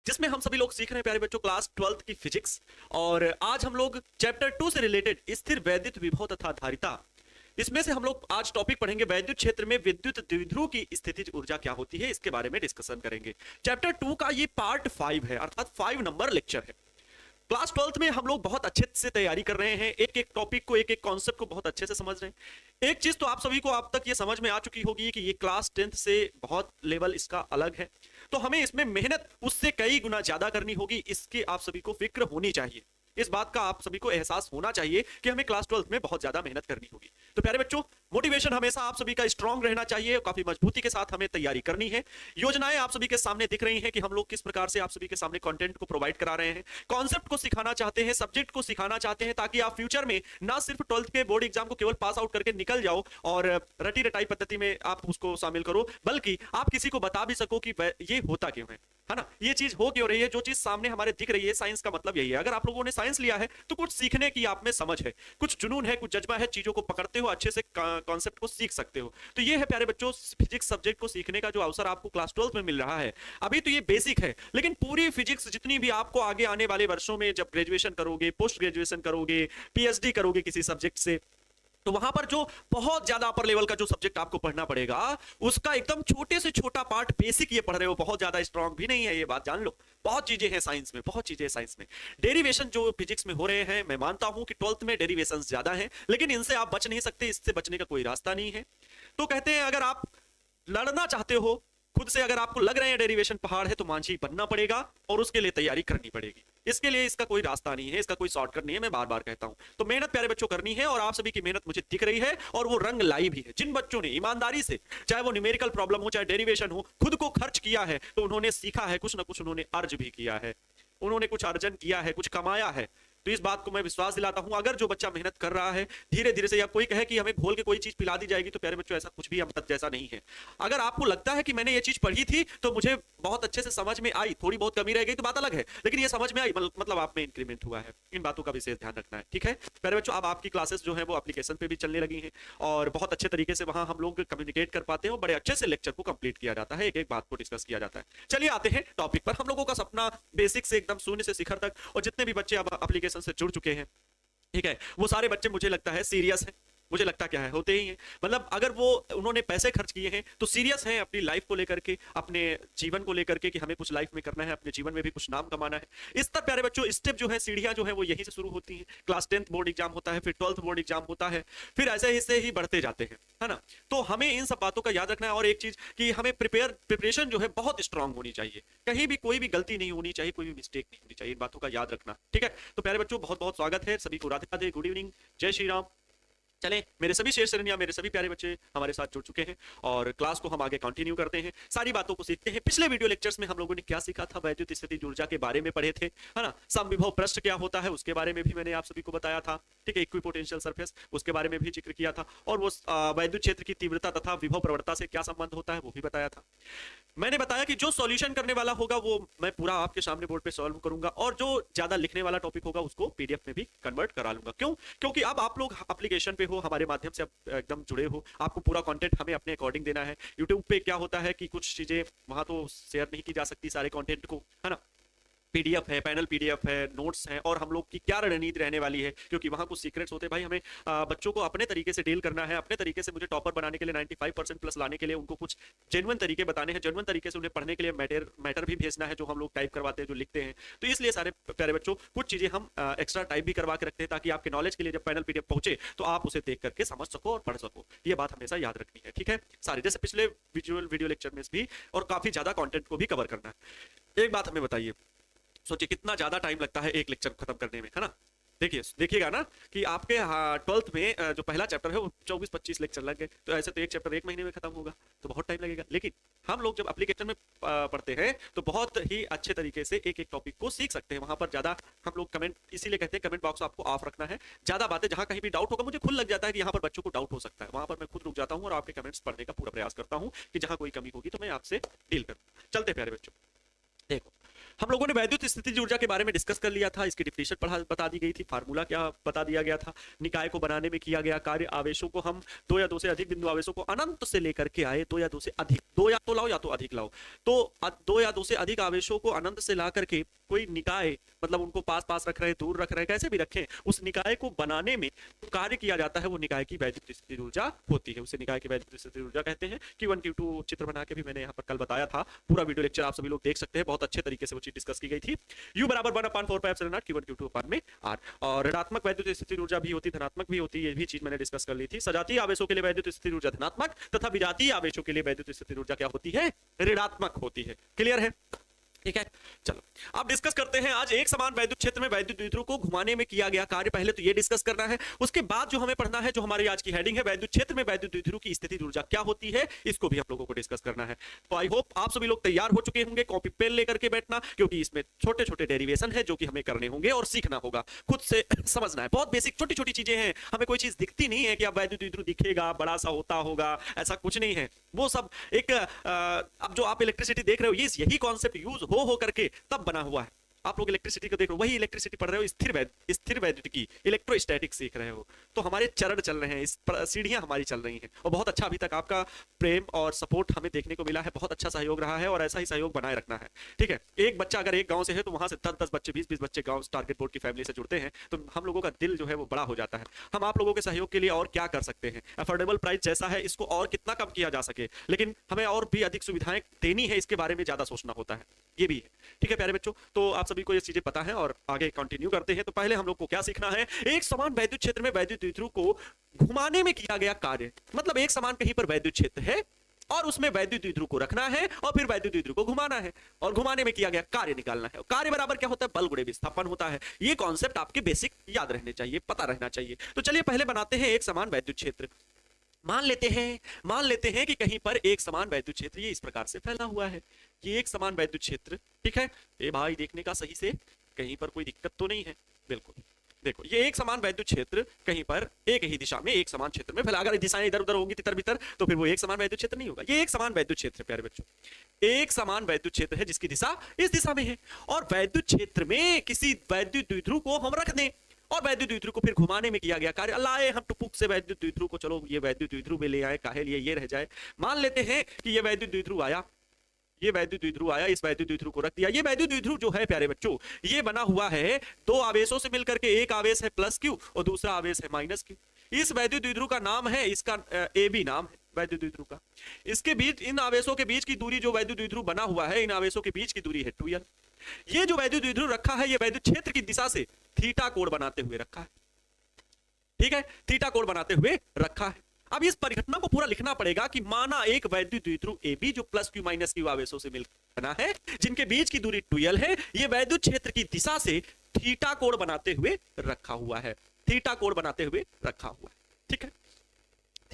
जिसमें हम सभी लोग सीख रहे हैं प्यारे बच्चों क्लास 12th की फिजिक्स। और आज हम लोग चैप्टर 2 से रिलेटेड स्थिर वैद्युत विभव तथा धारिता, इसमें से हम लोग आज टॉपिक पढ़ेंगे वैद्युत क्षेत्र में विद्युत द्विध्रुव की स्थितिज ऊर्जा क्या होती है, इसके बारे में डिस्कशन करेंगे। चैप्टर 2 का ये पार्ट 5 है, अर्थात 5 नंबर लेक्चर है। क्लास 12th में हम लोग बहुत अच्छे से तैयारी कर रहे हैं, एक एक टॉपिक को, एक एक कॉन्सेप्ट को बहुत अच्छे से समझ रहे हैं। एक चीज तो आप सभी को अब तक ये समझ में आ चुकी होगी कि ये क्लास 10th से बहुत लेवल इसका अलग है, तो हमें इसमें मेहनत उससे कई गुना ज्यादा करनी होगी। इसकी आप सभी को फिक्र होनी चाहिए, इस बात का आप सभी को एहसास होना चाहिए कि हमें क्लास 12th में बहुत ज्यादा मेहनत करनी होगी। तो प्यारे बच्चों, मोटिवेशन हमेशा आप सभी का स्ट्रांग रहना चाहिए, काफी मजबूती के साथ हमें तैयारी करनी है। योजनाएं आप सभी के सामने दिख रही हैं कि हम लोग किस प्रकार से आप सभी के सामने कंटेंट को प्रोवाइड करा रहे हैं, कॉन्सेप्ट को सिखाना चाहते हैं, सब्जेक्ट को सिखाना चाहते हैं, ताकि आप फ्यूचर में ना सिर्फ 12th के बोर्ड एग्जाम को केवल पास आउट करके निकल जाओ और रटी रटाई पद्धति में आप उसको शामिल करो, बल्कि आप किसी को बता भी सको कि ये होता क्यों है ना, ये चीज हो क्यों रही है। जो चीज सामने हमारे दिख रही है, साइंस का मतलब यही है। अगर आप लोगों ने साइंस लिया है तो कुछ सीखने की आप में समझ है, कुछ जुनून है, कुछ जज्बा है, चीजों को पकड़ते हो, अच्छे से कॉन्सेप्ट को सीख सकते हो। तो ये है प्यारे बच्चों फिजिक्स सब्जेक्ट को सीखने का जो अवसर आपको क्लास 12th में मिल रहा है। अभी तो ये बेसिक है, लेकिन पूरी फिजिक्स जितनी भी आपको आगे आने वाले वर्षों में जब ग्रेजुएशन करोगे, पोस्ट ग्रेजुएशन करोगे, पीएचडी करोगे किसी सब्जेक्ट से, तो वहां पर जो बहुत ज्यादा अपर लेवल का जो सब्जेक्ट आपको पढ़ना पड़ेगा, उसका एकदम छोटे से छोटा पार्ट बेसिक ये पढ़ रहे हो, बहुत ज्यादा स्ट्रांग भी नहीं है, ये बात जान लो। बहुत चीजें हैं साइंस में, बहुत चीजें हैं साइंस में। डेरिवेशन जो फिजिक्स में हो रहे हैं, मैं मानता हूं कि 12th में डेरिवेशन ज्यादा है, लेकिन इनसे आप बच नहीं सकते, इससे बचने का कोई रास्ता नहीं है। तो कहते हैं अगर आप लड़ना चाहते हो खुद से, अगर आपको लग रहे हैं डेरिवेशन पहाड़ है, तो मांझी बनना पड़ेगा और उसके लिए तैयारी करनी पड़ेगी। इसके लिए इसका कोई रास्ता नहीं है, इसका कोई शॉर्टकट नहीं है, मैं बार बार कहता हूं। तो मेहनत प्यारे बच्चों करनी है, और आप सभी की मेहनत मुझे दिख रही है और वो रंग लाई भी है। जिन बच्चों ने ईमानदारी से, चाहे वो न्यूमेरिकल प्रॉब्लम हो, चाहे डेरिवेशन हो, खुद को खर्च किया है, तो उन्होंने सीखा है, कुछ ना कुछ उन्होंने अर्ज भी किया है, उन्होंने कुछ अर्जन किया है, कुछ कमाया है। तो इस बात को मैं विश्वास दिलाता हूं, अगर जो बच्चा मेहनत कर रहा है धीरे धीरे से, या कोई कहे कि हमें घोल के कोई चीज पिला दी जाएगी, तो प्यारे बच्चों ऐसा कुछ भी अमृत जैसा नहीं है। अगर आपको लगता है कि मैंने ये चीज पढ़ी थी तो मुझे बहुत अच्छे से समझ में आई, थोड़ी बहुत कमी रह गई तो बात अलग है, लेकिन ये समझ में आई, मतलब आप में इंक्रीमेंट हुआ है। इन बातों का विशेष ध्यान रखना है, ठीक है प्यारे बच्चों। अब आपकी क्लासेस जो है वो एप्लीकेशन पे भी चलने लगी हैं, और बहुत अच्छे तरीके से वहां हम लोग कम्युनिकेट कर पाते हैं, और बड़े अच्छे से लेक्चर को कंप्लीट किया जाता है, एक एक बात को डिस्कस किया जाता है। चलिए आते हैं टॉपिक पर। हम लोगों का सपना बेसिक से एकदम शून्य से शिखर तक, और जितने भी बच्चे अब एप्लीकेशन से जुड़ चुके हैं, ठीक है, वो सारे बच्चे मुझे लगता है सीरियस हैं। मुझे लगता क्या है, होते ही हैं। मतलब अगर वो उन्होंने पैसे खर्च किए हैं तो सीरियस हैं अपनी लाइफ को लेकर के, अपने जीवन को लेकर के, कि हमें कुछ लाइफ में करना है, अपने जीवन में भी कुछ नाम कमाना है। इस तरह प्यारे बच्चों स्टेप जो है, सीढ़ियां जो है वो यहीं से शुरू होती हैं। क्लास 10th बोर्ड एग्जाम होता है, फिर 12th बोर्ड एग्जाम होता है, फिर ऐसे ही बढ़ते जाते हैं, है ना। तो हमें इन सब बातों का याद रखना है। और एक चीज कि हमें प्रिपरेशन जो है बहुत स्ट्रांग होनी चाहिए, कहीं भी कोई भी गलती नहीं होनी चाहिए, कोई भी मिस्टेक नहीं होनी चाहिए, इन बातों का याद रखना, ठीक है। तो प्यारे बच्चों बहुत बहुत स्वागत है सभी को, राधे राधे, गुड इवनिंग, जय श्री राम। चलें, मेरे सभी शेर शरणिया, मेरे सभी प्यारे बच्चे हमारे साथ जुड़ चुके हैं, और क्लास को हम आगे कंटिन्यू करते हैं, सारी बातों को सीखते हैं। पिछले वीडियो लेक्चर्स में हम लोगों ने क्या सीखा था, वैद्युत स्थितिज ऊर्जा के बारे में पढ़े थे, है ना। समविभव पृष्ठ क्या होता है उसके बारे में भी मैंने आप सभी को बताया था, ठीक है। इक्विपोटेंशियल सरफेस, उसके बारे में भी जिक्र किया था, और वो वैद्युत क्षेत्र की तीव्रता तथा विभव प्रवणता से क्या संबंध होता है वो भी बताया था। मैंने बताया कि जो सॉल्यूशन करने वाला होगा वो मैं पूरा आपके सामने बोर्ड पे सॉल्व करूंगा, और जो ज्यादा लिखने वाला टॉपिक होगा उसको पीडीएफ में भी कन्वर्ट करा लूंगा। क्यों? क्योंकि अब आप लोग एप्लीकेशन पे हो, हमारे माध्यम से एकदम जुड़े हो, आपको पूरा कंटेंट हमें अपने अकॉर्डिंग देना है। यूट्यूब पे क्या होता है कि कुछ चीजें वहां तो शेयर नहीं की जा सकती सारे कंटेंट को, है ना। पीडीएफ है, पैनल पीडीएफ है, नोट्स हैं, और हम लोग की क्या रणनीति रहने वाली है, क्योंकि वहां कुछ सीक्रेट्स होते हैं भाई। हमें बच्चों को अपने तरीके से डील करना है, अपने तरीके से मुझे टॉपर बनाने के लिए, 95% प्लस लाने के लिए उनको कुछ जेन्युइन तरीके बताने हैं, जेन्युइन तरीके से उन्हें पढ़ने के लिए मैटर भी भेजना है, जो हम लोग टाइप करवाते हैं, जो लिखते हैं। तो इसलिए सारे प्यारे बच्चों कुछ चीजें हम एक्स्ट्रा टाइप भी करवा के रखते हैं, ताकि आपके नॉलेज के लिए जब पैनल पीडीएफ पहुंचे तो आप उसे देख करके समझ सको और पढ़ सको। ये बात हमेशा याद रखनी है, ठीक है। सारे जैसे पिछले वीडियो लेक्चर में भी, और काफी ज्यादा कंटेंट को भी कवर करना है। एक बात हमें बताइए, सोचिए कितना ज्यादा टाइम लगता है एक लेक्चर खत्म करने में, है ना। देखिएगा ना कि आपके 12th में जो पहला चैप्टर है वो 24-25 लेक्चर लग गए, तो ऐसे तो एक चैप्टर एक महीने में खत्म होगा, तो बहुत टाइम लगेगा। लेकिन हम लोग जब एप्लीकेशन में पढ़ते हैं तो बहुत ही अच्छे तरीके से एक एक टॉपिक को सीख सकते हैं। वहां पर ज्यादा हम लोग कमेंट, इसीलिए कहते हैं कमेंट बॉक्स आपको ऑफ रखना है। ज्यादा बातें, जहां कहीं भी डाउट होगा, मुझे खुद लग जाता है कि यहाँ पर बच्चों को डाउट हो सकता है, वहां पर मैं खुद रुक जाता हूँ और आपके कमेंट्स पढ़ने का पूरा प्रयास करता हूँ कि जहां कोई कमी होगी तो मैं आपसे डील करूँ। चलते प्यारे बच्चों, देखो हम लोगों ने वैद्युत स्थितिज ऊर्जा के बारे में डिस्कस कर लिया था, इसकी डिफिनेशन बता दी गई थी, फार्मूला क्या बता दिया गया था, निकाय को बनाने में किया गया कार्य, आवेशों को हम दो या दो से अधिक बिंदु आवेशों को अनंत से लेकर के आए, दो या दो से अधिक, दो या तो लाओ या तो अधिक लाओ, तो दो या दो से अधिक आवेशों को अनंत से ला करके कोई निकाय, मतलब उनको पास पास रख रहे हैं, दूर रख रहे हैं, कैसे भी रखें, उस निकाय को बनाने में जो कार्य किया जाता है वो निकाय की वैद्युत स्थितिज ऊर्जा होती है, उसे निकाय की वैद्युत स्थितिज ऊर्जा कहते हैं। Q1 Q2 चित्र बना के भी मैंने यहाँ पर कल बताया था, पूरा वीडियो लेक्चर आप सभी लोग देख सकते हैं, बहुत अच्छे तरीके से वो चीज डिस्कस की गई थी। U बराबर 1/4πε0 Q1 Q2 में R। और ऋणात्मक वैद्युत स्थितिज ऊर्जा भी होती, धनात्मक भी होती, ये भी चीज मैंने डिस्कस कर ली थी। सजातीय आवेशों के लिए वैद्युत स्थितिज ऊर्जा धनात्मक तथा विजातीय आवेशों के लिए वैद्युत स्थितिज ऊर्जा क्या होती है, ऋणात्मक होती है। क्लियर है? ठीक है, चलो अब डिस्कस करते हैं आज एक समान वैद्युत क्षेत्र में वैद्युत द्विध्रुव को घुमाने में किया गया कार्य। पहले तो ये डिस्कस करना है, उसके बाद जो हमें पढ़ना है, जो हमारी आज की हेडिंग है, वैद्युत क्षेत्र में वैद्युत द्विध्रुव की स्थितिज ऊर्जा क्या होती है, इसको भी हम लोगों को डिस्कस करना है। तो आई होप आप सभी लोग तैयार हो चुके होंगे, कॉपी पेन लेकर के बैठना, क्योंकि इसमें छोटे छोटे डेरिवेशन है जो कि हमें करने होंगे और सीखना होगा, खुद से समझना है। बहुत बेसिक छोटी छोटी चीजें हैं, हमें कोई चीज दिखती नहीं है कि अब वैद्युत द्विध्रुव दिखेगा, बड़ा सा होता होगा, ऐसा कुछ नहीं है। वो सब एक अब जो आप इलेक्ट्रिसिटी देख रहे हो, यही कॉन्सेप्ट यूज हो करके तब बना हुआ है। आप लोग इलेक्ट्रिसिटी को देख रहे हो, वही इलेक्ट्रिसिटी पढ़ रहे हो, स्थिर वैद्युतिकी, इलेक्ट्रोस्टैटिक्स सीख रहे हो, तो हमारे चरण चल रहे हैं, सीढ़ियां हमारी चल रही हैं, और बहुत अच्छा अभी तक आपका प्रेम और सपोर्ट हमें देखने को मिला है, बहुत अच्छा सहयोग रहा है और ऐसा ही सहयोग बनाए रखना है। ठीक है, एक बच्चा अगर एक गांव से है तो वहां से 10-10 बच्चे, 20-20 बच्चे गांव टारगेट बोर्ड की फैमिली से जुड़ते हैं, तो हम लोगों का दिल जो है वो बड़ा हो जाता है। हम आप लोगों के सहयोग के लिए और क्या कर सकते हैं, अफोर्डेबल प्राइस जैसा है इसको और कितना कम किया जा सके, लेकिन हमें और भी अधिक सुविधाएं देनी है, इसके बारे में ज्यादा सोचना होता है, ये भी है। ठीक है प्यारे बच्चों, तो आप सभी को ये चीजें पता है और आगे कंटिन्यू करते हैं। तो पहले हम लोग को क्या सीखना है, एक समान वैद्युत क्षेत्र में वैद्युत द्विध्रुव को घुमाने में किया गया कार्य, मतलब एक समान कहीं पर वैद्युत क्षेत्र है और उसमें वैद्युत द्विध्रुव को रखना है और फिर वैद्युत द्विध्रुव को घुमाना है और घुमाने में किया गया कार्य निकालना है। कार्य बराबर क्या होता है, बल गुणे विस्थापन होता है। ये कॉन्सेप्ट आपके बेसिक याद रहने चाहिए, पता रहना चाहिए। तो चलिए पहले बनाते हैं एक समान वैद्युत क्षेत्र। मान लेते हैं कि कहीं पर एक समान वैद्युत क्षेत्र ये इस प्रकार से फैला हुआ है, ये एक समान वैद्युत क्षेत्र, ठीक है। ये भाई देखने का सही से, कहीं पर कोई दिक्कत तो नहीं है, बिल्कुल देखो ये एक समान वैद्युत क्षेत्र कहीं पर एक ही दिशा में एक समान क्षेत्र में फैला, अगर दिशाएं इधर उधर होंगी तितर बितर तो फिर वो एक समान वैद्युत क्षेत्र नहीं होगा। ये एक समान वैद्युत क्षेत्र है प्यारे बच्चों, एक समान वैद्युत क्षेत्र है जिसकी दिशा इस दिशा में है और वैद्युत क्षेत्र में किसी वैद्युत द्विध्रुव को हम रख दें और वैद्युत द्विध्रुव को फिर घुमाने में किया गया कार्य। लाए हम टुपुक से वैद्युत द्विध्रुव को, चलो ये वैद्युत द्विध्रुव में ले आए, काहे लिए ये रह जाए। मान लेते हैं कि ये वैद्युत द्विध्रुव आया, ये वैद्युत द्विध्रुव आया, इस वैद्युत द्विध्रुव को रख दिया। ये वैद्युत द्विध्रुव जो है प्यारे बच्चों, ये बना हुआ है दो आवेशों से मिलकर के, एक आवेश है प्लस क्यू और दूसरा आवेश है माइनस क्यू। इस वैद्युत द्विध्रुव का नाम है, इसका ए बी नाम है वैद्युत द्विध्रुव का। इसके बीच, इन आवेशों के बीच की दूरी जो वैद्युत द्विध्रुव बना हुआ है, इन आवेशों के बीच की दूरी है 2l। ये जो वैद्युत द्विध्रुव रखा है, ये वैद्युत क्षेत्र की दिशा से थीटा कोण बनाते हुए रखा है, ठीक है, थीटा कोण बनाते हुए रखा है। अब इस परिघटना को पूरा लिखना पड़ेगा कि माना एक वैद्युत द्विध्रुव AB जो प्लस क्यू माइनस क्यू आवेशों से मिलकर बना है, जिनके बीच की दूरी 2l है, ये वैद्युत क्षेत्र की दिशा से थीटा कोण बनाते हुए रखा हुआ है, थीटा कोण बनाते हुए रखा हुआ है, ठीक है,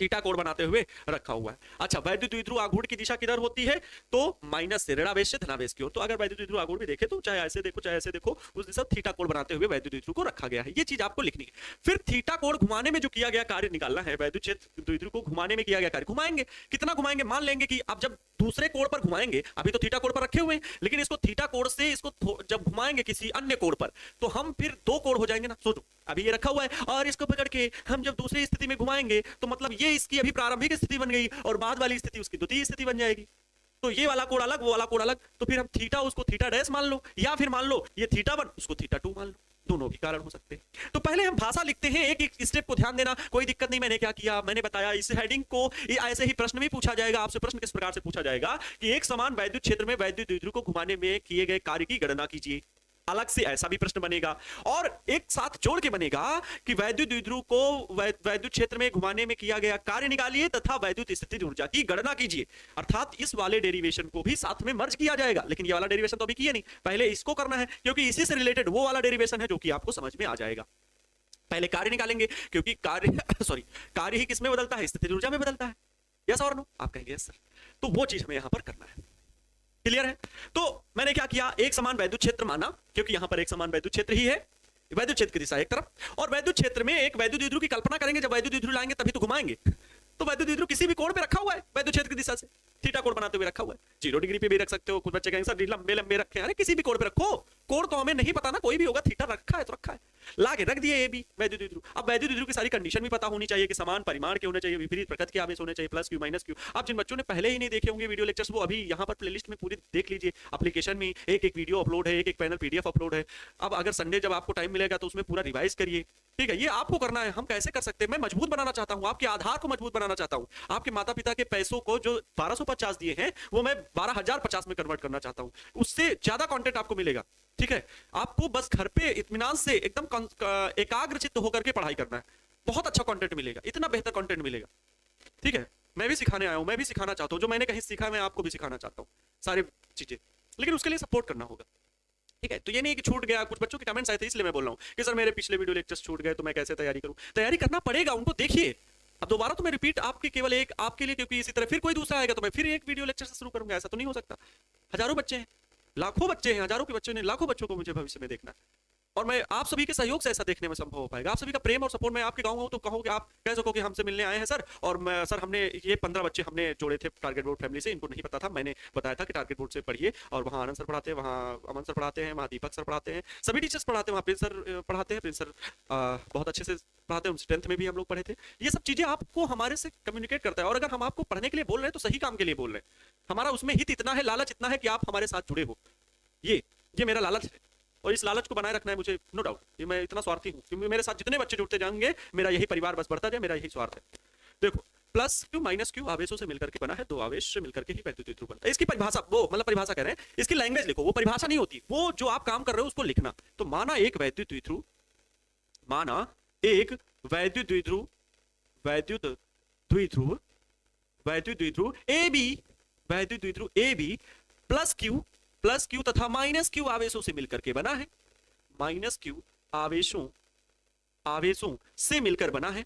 थीटा कोण बनाते हुए रखा हुआ है। अच्छा, वैद्युत द्विध्रुव आघूर्ण की दिशा किधर होती है, तो माइनस से ऋणावेश से धनावेश की ओर। तो अगर वैद्युत द्विध्रुव आघूर्ण भी देखे तो चाहे ऐसे देखो चाहे ऐसे देखो, उस दिशा थीटा कोण बनाते हुए वैद्युत द्विध्रुव को रखा गया है। ये चीज आपको लिखनी है। फिर थीटा कोण घुमाने में जो किया गया कार्य निकालना है, वैद्युत क्षेत्र द्विध्रुव को घुमाने में किया गया कार्य, घुमाएंगे कितना घुमाएंगे, मान लेंगे कि अब जब दूसरे कोण पर घुमाएंगे, अभी तो थीटा कोण पर रखे हुए हैं, लेकिन इसको थीटा कोण से इसको जब घुमाएंगे किसी अन्य कोण पर, तो हम फिर दो कोण हो जाएंगे ना। सोचो अभी ये रखा हुआ है और इसको पकड़ के हम जब दूसरी स्थिति में घुमाएंगे तो मतलब ये इसकी अभी प्रारंभिक स्थिति बन गई और बाद वाली स्थिति उसकी द्वितीय स्थिति बन जाएगी। तो ये वाला कोण अलग, वो वाला कोण अलग, तो फिर हम थीटा उसको थीटा डैश मान लो, या फिर मान लो ये थीटा 1 उसको थीटा 2 मान लो, दोनों भी कारण हो सकते हैं। तो पहले हम भाषा लिखते हैं, एक एक स्टेप को ध्यान देना, कोई दिक्कत नहीं। मैंने क्या किया, मैंने बताया। इस हेडिंग को ऐसे ही प्रश्न भी पूछा जाएगा आपसे। प्रश्न किस प्रकार से पूछा जाएगा कि एक समान वैद्युत क्षेत्र में वैद्युत द्विध्रुव को घुमाने में किए गए कार्य की गणना कीजिए। अलग से ऐसा भी प्रश्न बनेगा और एक साथ जोड़ के बनेगा कि वैद्युत द्विध्रुव को वैद्युत क्षेत्र में घुमाने में किया गया कार्य निकालिए तथा वैद्युत स्थितिज ऊर्जा की गणना कीजिए। अर्थात इस वाले डेरिवेशन को भी साथ में मर्ज किया जाएगा, लेकिन ये वाला डेरिवेशन तो अभी किया नहीं, पहले इसको करना है क्योंकि इसी से रिलेटेड वो वाला डेरिवेशन है जो कि आपको समझ में आ जाएगा। पहले कार्य निकालेंगे क्योंकि कार्य ही किसमें बदलता है, स्थितिज ऊर्जा में बदलता है। यस और नो, आप कहेंगे यस सर। तो वो चीज हमें यहां पर करना है। क्लियर है? तो मैंने क्या किया, एक समान वैद्युत क्षेत्र माना, क्योंकि यहां पर एक समान वैद्युत क्षेत्र ही है, वैद्युत क्षेत्र की दिशा एक तरफ, और वैद्युत क्षेत्र में एक वैद्युत द्विध्रुव की कल्पना करेंगे। जब वैद्युत द्विध्रुव लाएंगे तभी तो घुमाएंगे, तो वैद्युत द्विध्रुव किसी भी कोण पे रखा हुआ है वैद्युत क्षेत्र की दिशा से, थीटा कोण बनाते हुए रखा हुआ है। 0 डिग्री पे भी रख सकते हो, कुछ बच्चे कहेंगे सर लंबे लंबे रखे हैं, अरे किसी भी कोण पे रखो, कोण तो हमें नहीं पता ना, कोई भी होगा, थीटा रखा है तो रखा है, लाके रख दिए ए बी वैद्युत द्विध्रुव। अब वैद्युत द्विध्रुव की सारी कंडीशन भी पता होनी चाहिए कि समान परिमाण के होने चाहिए, विपरीत प्रकृति के आवेश होने चाहिए, प्लस क्यू माइनस क्यू। अब जिन बच्चों ने पहले ही नहीं देखे होंगे वीडियो लेक्चर्स, वो अभी यहाँ पर प्लेलिस्ट में पूरी देख लीजिए, एप्लीकेशन में एक एक वीडियो अपलोड है, एक एक पैनल पीडीएफ अपलोड है। अब अगर संडे जब आपको टाइम मिलेगा तो उसमें पूरा रिवाइज करिए, ठीक है। ये आपको करना है, हम कैसे कर सकते हैं, मैं मजबूत बनाना चाहता हूं, आपके आधार को मजबूत बनाना चाहता हूं, आपके माता पिता के पैसों को जो 1250 दिए हैं वो मैं 12,050 में कन्वर्ट करना चाहता हूं, उससे ज्यादा कंटेंट आपको मिलेगा, ठीक है। आपको बस घर पे इत्मीनान से एकदम एकाग्रचित्त होकर के पढ़ाई करना है, बहुत अच्छा कंटेंट मिलेगा, इतना बेहतर कंटेंट मिलेगा, ठीक है। मैं भी सिखाने आया हूं, मैं भी सिखाना चाहता हूं, जो मैंने कहीं सीखा मैं आपको भी सिखाना चाहता हूं सारी चीजें, लेकिन उसके लिए सपोर्ट करना होगा, ठीक है। तो ये नहीं कि छूट गया, कुछ बच्चों के कमेंट्स आए थे इसलिए मैं बोल रहा हूं कि सर मेरे पिछले वीडियो लेक्चर्स छूट गए तो मैं कैसे तैयारी करूं। तैयारी करना पड़ेगा, उनको देखिए। अब दोबारा तो मैं रिपीट आपके केवल एक आपके लिए, क्योंकि इसी तरह फिर कोई दूसरा आएगा तो मैं फिर एक वीडियो लेक्चर से शुरू करूंगा, ऐसा तो नहीं हो सकता। हजारों बच्चे हैं, लाखों बच्चे हैं, हजारों के बच्चों ने, लाखों बच्चों को मुझे भविष्य में देखना है, और मैं आप सभी के सहयोग से ऐसा देखने में संभव हो पाएगा। आप सभी का प्रेम और सपोर्ट मैं आपके गाँव तो कहोगे, आप कह सको कि हमसे मिलने आए हैं सर, और मैं सर हमने ये 15 बच्चे हमने जोड़े थे टारगेट बोर्ड फैमिली से, इनको नहीं पता था, मैंने बताया था कि टारगेट बोर्ड से पढ़िए, और वहाँ आनंद सर पढ़ाते हैं, वहाँ अमन सर पढ़ाते हैं, वहाँ दीपक सर पढ़ाते हैं, सभी टीचर्स पढ़ाते हैं, वहाँ प्रिंस सर पढ़ाते हैं, प्रिंस सर बहुत अच्छे से पढ़ाते हैं, स्ट्रेंथ में भी हम लोग पढ़े थे। ये सब चीजें आपको हमारे से कम्युनिकेट करता है, और अगर हम आपको पढ़ने के लिए बोल रहे हैं तो सही काम के लिए बोल रहे हैं। हमारा उसमें हित इतना है, लालच इतना है कि आप हमारे साथ जुड़े हो, ये मेरा लालच है, और इस लालच को बनाए रखना है मुझे, नो डाउट। ये मैं इतना स्वार्थी हूँ क्योंकि मेरे साथ जितने बच्चे जुड़ते जाएंगे मेरा यही परिवार बस बढ़ता जाए, मेरा यही स्वार्थ है। देखो प्लस क्यू माइनस क्यू आवेशों से मिलकर के बना है, दो आवेश से मिलकर के ही वैद्युत द्विध्रुव बनता है। इसकी परिभाषा वो मतलब परिभाषा कह रहे हैं, इसकी लैंग्वेज लिखो, वो परिभाषा नहीं होती, वो जो आप काम कर रहे हो उसको लिखना। तो माना एक वैद्युत द्विध्रुव, माना एक वैद्युत द्विध्रुव, वैद्युत द्विध्रुव, वैद्युत द्विध्रुव ए बी, वैद्युत द्विध्रुव ए बी प्लस क्यू तथा माइनस क्यू आवेशों से मिलकर के बना है, माइनस क्यू आवेशों से मिलकर बना है।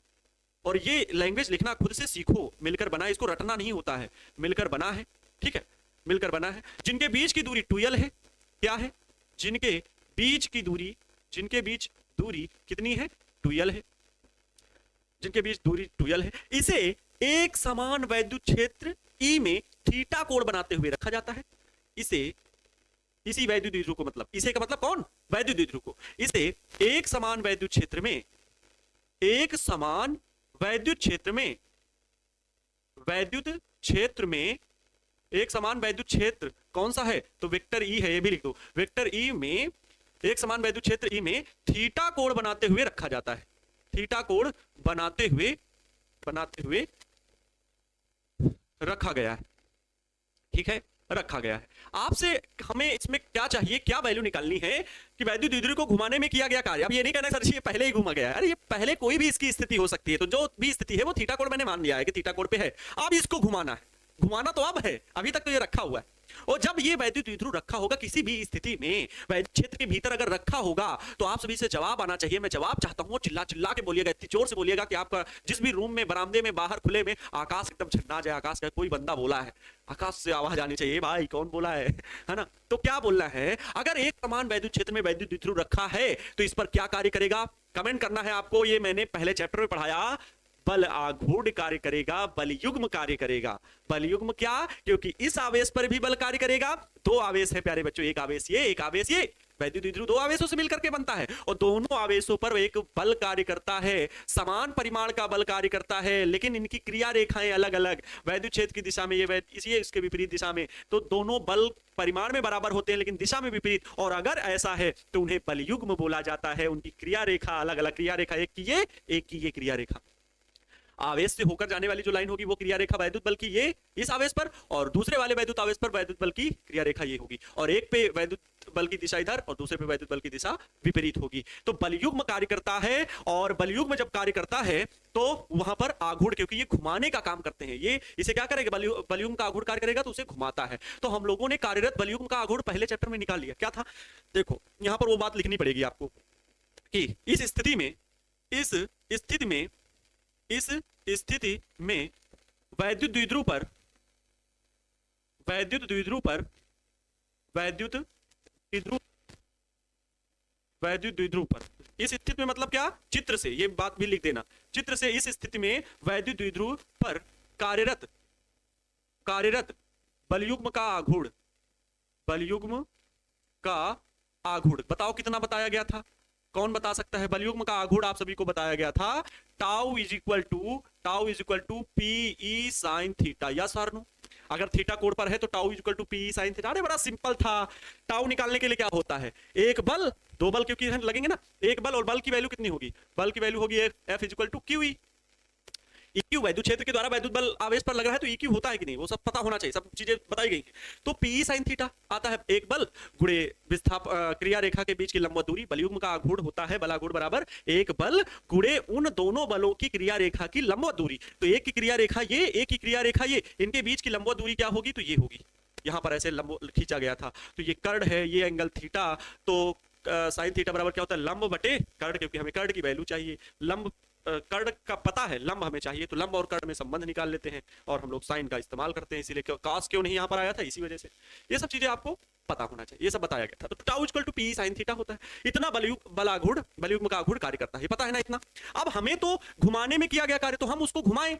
और ये लैंग्वेज लिखना खुद से सीखो, मिलकर बना है, इसको रटना नहीं होता है, मिलकर बना है, ठीक है, मिलकर बना है। जिनके बीच की दूरी 2l है, क्या है, जिनके बीच की दूरी, जिनके बीच दूरी कितनी है, 2l है, जिनके बीच दूरी 2l है, इसे एक समान वैद्युत क्षेत्र E में थीटा कोण बनाते हुए रखा जाता है। इसे, इसी वैद्युत द्विध्रुव को, मतलब इसे का मतलब कौन, वैद्युत द्विध्रुव को, इसे एक समान वैद्युत क्षेत्र में, एक समान वैद्युत क्षेत्र में, वैद्युत क्षेत्र में, एक समान वैद्युत क्षेत्र कौन सा है, तो वेक्टर ई है, ये भी लिख दो, वेक्टर ई में, एक समान वैद्युत क्षेत्र ई में थीटा कोण बनाते हुए रखा जाता है, थीटा कोण बनाते हुए रखा गया है, ठीक है, रखा गया है। आपसे हमें इसमें क्या चाहिए, क्या वैल्यू निकालनी है कि वैद्युत द्विध्रुव को घुमाने में किया गया कार्य। अब ये नहीं कहना सर ये पहले ही घुमा गया है, अरे ये पहले कोई भी इसकी स्थिति हो सकती है, तो जो भी स्थिति है वो थीटा कोण मैंने मान लिया है कि थीटा कोण पे है, अब इसको घुमाना है, घुमाना तो अब है, अभी तक तो ये रखा हुआ है। और जब ये वैद्युत द्विध्रुव रखा होगा किसी भी स्थिति में, वैद्युत क्षेत्र के भीतर अगर रखा होगा, तो आप सभी से जवाब आना चाहिए। मैं जवाब चाहता हूं, चिल्ला चिल्ला के बोलिएगा, इतनी जोर से बोलिएगा कि आपका जिस भी रूम में, बरामदे में, बाहर खुले में आकाश एकदम छन्ना जाए। आकाश का कोई बंदा बोला है, आकाश से आवाज आनी चाहिए, भाई कौन बोला है ना। तो क्या बोलना है, अगर एक समान वैद्युत क्षेत्र में वैद्युत द्विध्रुव रखा है तो इस पर क्या कार्य करेगा, कमेंट करना है आपको। ये मैंने पहले चैप्टर में पढ़ाया, बल आघूर्ण कार्य करेगा, बल युग्म कार्य करेगा। बल युग्म क्या, क्योंकि इस आवेश पर भी बल कार्य करेगा। दो आवेश है प्यारे बच्चों, एक आवेश ये, एक आवेश ये, वैद्युत द्विध्रुव दो आवेशों से मिलकर के बनता है, और दोनों आवेशों पर एक बल कार्य करता है, समान परिमाण का बल कार्य करता है, लेकिन इनकी क्रिया रेखाएं अलग अलग, वैद्युत क्षेत्र की दिशा में ये, इसी इसके विपरीत दिशा में, तो दोनों बल परिमाण में बराबर होते हैं लेकिन दिशा में विपरीत। और अगर ऐसा है तो उन्हें बल युग्म बोला जाता है। उनकी क्रिया रेखा अलग अलग, क्रिया रेखा एक की ये, एक की ये क्रिया रेखा। आवेश से होकर जाने वाली जो लाइन होगी वो क्रिया रेखा वैद्युत बल की ये इस आवेश पर, और दूसरे वाले वैद्युत आवेश पर वैद्युत बल की क्रिया रेखा ये होगी, और एक पे वैद्युत बल की दिशा इधर और दूसरे पे वैद्युत बल की दिशा विपरीत होगी। तो बलयुग्म कार्य करता है, और बलयुग्म जब कार्य करता है तो वहां पर आघूर्ण, क्योंकि ये घुमाने का काम करते हैं, ये इसे क्या करेगा, बलयुग्म का आघूर्ण कार्य करेगा तो उसे घुमाता है। तो हम लोगों ने कार्यरत बलयुग्म का आघूर्ण पहले चैप्टर में निकाल लिया। क्या था, देखो यहां पर वो बात लिखनी पड़ेगी आपको कि इस स्थिति में, इस स्थिति में वैद्युत द्विध्रुव पर, वैद्युत द्विध्रुव पर, वैद्युत द्विध्रुव वैद्युत द्विध्रुव पर। इस स्थिति में मतलब क्या, चित्र से, ये बात भी लिख देना, चित्र से इस स्थिति में वैद्युत द्विध्रुव पर कार्यरत कार्यरत बलयुग्म का आघूर्ण, बलयुग्म का आघूर्ण बताओ कितना बताया गया था, कौन बता सकता है? बलयुग्म का आघूर्ण आप सभी को बताया गया था, tau is equal to P E sine theta. Yes और नो? अगर थीटा कोण पर है तो tau is equal to P E sine theta. अरे बड़ा सिंपल था। टाउ निकालने के लिए क्या होता है, एक बल दो बल क्योंकि लगेंगे ना, एक बल और बल की वैल्यू कितनी होगी, बल की वैल्यू होगी F is equal to Q E. EQ वैद्युत क्षेत्र के द्वारा वैद्युत बल आवेश पर लग रहा है तो EQ होता है कि नहीं, वो सब पता होना चाहिए, सब चीजें बताई गई। तो PE sin थीटा आता है, एक बल गुणे क्रिया रेखा के बीच की लंबवत दूरी, बलयुग्म का आघूर्ण होता है बलाघूर्ण बराबर एक बल गुणे उन दोनों बलों की क्रिया रेखा की लंबवत दूरी। तो एक की क्रिया रेखा ये, एक की क्रिया रेखा ये, इनके बीच की लंबवत दूरी क्या होगी, तो ये होगी। यहां पर ऐसे लंब खींचा गया था, तो ये कर्ण है, ये एंगल थीटा, तो साइन थीटा बराबर क्या होता है, लंब बटे कर्ण, क्योंकि हमें कर्ण की वैल्यू चाहिए, लंब कर्ण का पता है, लंब हमें चाहिए, तो लंब और कर्ण में संबंध निकाल लेते हैं और हम लोग साइन का इस्तेमाल करते हैं। इसीलिए कॉस क्यों नहीं यहां पर आया था, इसी वजह से। ये सब चीजें आपको पता होना चाहिए, ये सब बताया गया था। तो tau equal to P sine theta होता है, इतना बलयुग्म का आघूर्ण कार्य करता है, ये पता है ना इतना। अब हमें तो घुमाने में किया गया कार्य, तो हम उसको घुमाएं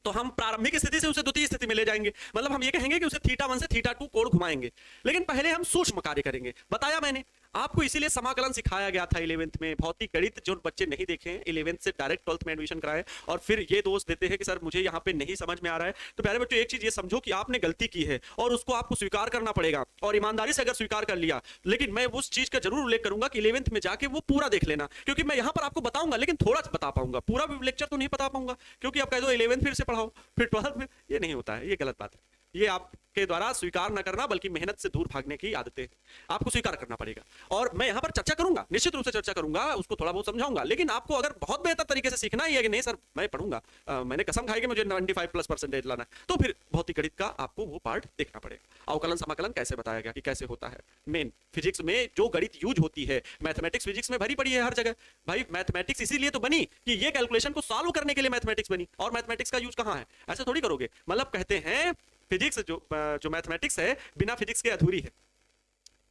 तो हम प्रारंभिक स्थिति से उसे द्वितीय स्थिति में ले जाएंगे, मतलब हम ये कहेंगे कि उसे थीटा 1 से थीटा 2 कोण घुमाएंगे। लेकिन पहले हम सूक्ष्म कार्य करेंगे, बताया मैंने आपको, इसीलिए समाकलन सिखाया गया था 11th में। भौतिक गणित जो बच्चे नहीं देखे हैं 11th से डायरेक्ट 12th में एडमिशन कराए और फिर ये दोष देते हैं कि सर मुझे यहाँ पे नहीं समझ में आ रहा है। तो प्यारे बच्चों, एक चीज ये समझो कि आपने गलती की है और उसको आपको स्वीकार करना पड़ेगा, और ईमानदारी से अगर स्वीकार कर लिया, लेकिन मैं उस चीज का जरूर उल्लेख करूंगा कि 11th में जाके वो पूरा देख लेना, क्योंकि मैं यहाँ पर आपको बताऊंगा लेकिन थोड़ा बता पाऊंगा, पूरा लेक्चर तो नहीं बता पाऊंगा, क्योंकि आप कह दो 11th फिर से पढ़ाओ फिर 12th में, ये नहीं होता है, ये गलत बात है। ये आपके द्वारा स्वीकार न करना बल्कि मेहनत से दूर भागने की आदतें आपको स्वीकार करना पड़ेगा। और मैं यहां पर चर्चा करूंगा, निश्चित रूप से चर्चा करूंगा, उसको थोड़ा बहुत समझाऊंगा, लेकिन आपको अगर बहुत बेहतर तरीके से सीखना ही है कि नहीं सर मैं पढ़ूंगा, मैंने कसम खाई कि मुझे 95+% लाना है, तो फिर भौतिक गणित का आपको वो पार्ट देखना पड़ेगा। अवकलन समाकलन कैसे बताया गया कि कैसे होता है, मेन फिजिक्स में जो गणित यूज होती है, मैथमेटिक्स फिजिक्स में भरी पड़ी है हर जगह भाई। मैथमेटिक्स इसीलिए तो बनी कि ये कैलकुलेशन को सॉल्व करने के लिए मैथमेटिक्स बनी, और मैथमेटिक्स का यूज कहां है, ऐसे थोड़ी करोगे। मतलब कहते हैं फिजिक्स जो मैथमेटिक्स है बिना फिजिक्स के अधूरी है,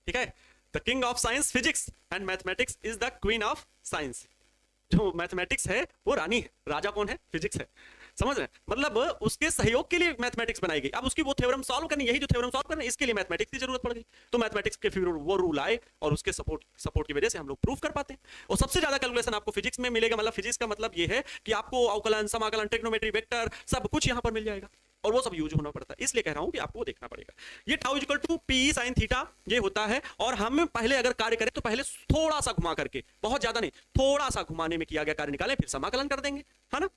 ठीक है। The king of science physics and mathematics is the queen of science. जो मैथमेटिक्स है वो रानी है, राजा कौन है, फिजिक्स है, समझ रहे हैं। मतलब उसके सहयोग के लिए मैथमेटिक्स बनाई गई। अब उसकी वो थ्योरम सॉल्व करनी, यही जो थ्योरम सॉल्व करना, इसके लिए मैथमेटिक्स की जरूरत पड़ गई, तो मैथमेटिक्स के फिर वो रूल आए और उसके सपोर्ट की वजह से हम लोग प्रूफ कर पाते हैं। और सबसे ज्यादा कैलकुलेशन आपको फिजिक्स में मिलेगा, मतलब फिजिक्स का मतलब ये है कि आपको अवकलन समाकलन ट्रिग्नोमेट्री वेक्टर सब कुछ यहां पर मिल जाएगा, और वो सब यूज होना पड़ता है, इसलिए कह रहा हूं कि आपको वो देखना पड़ेगा। ये tau equal to P sine theta ये होता है, और हम पहले अगर कार्य करें तो पहले थोड़ा सा घुमा करके, बहुत ज्यादा नहीं, थोड़ा सा घुमाने में किया गया कार्य निकालें, फिर समाकलन कर देंगे, है ना।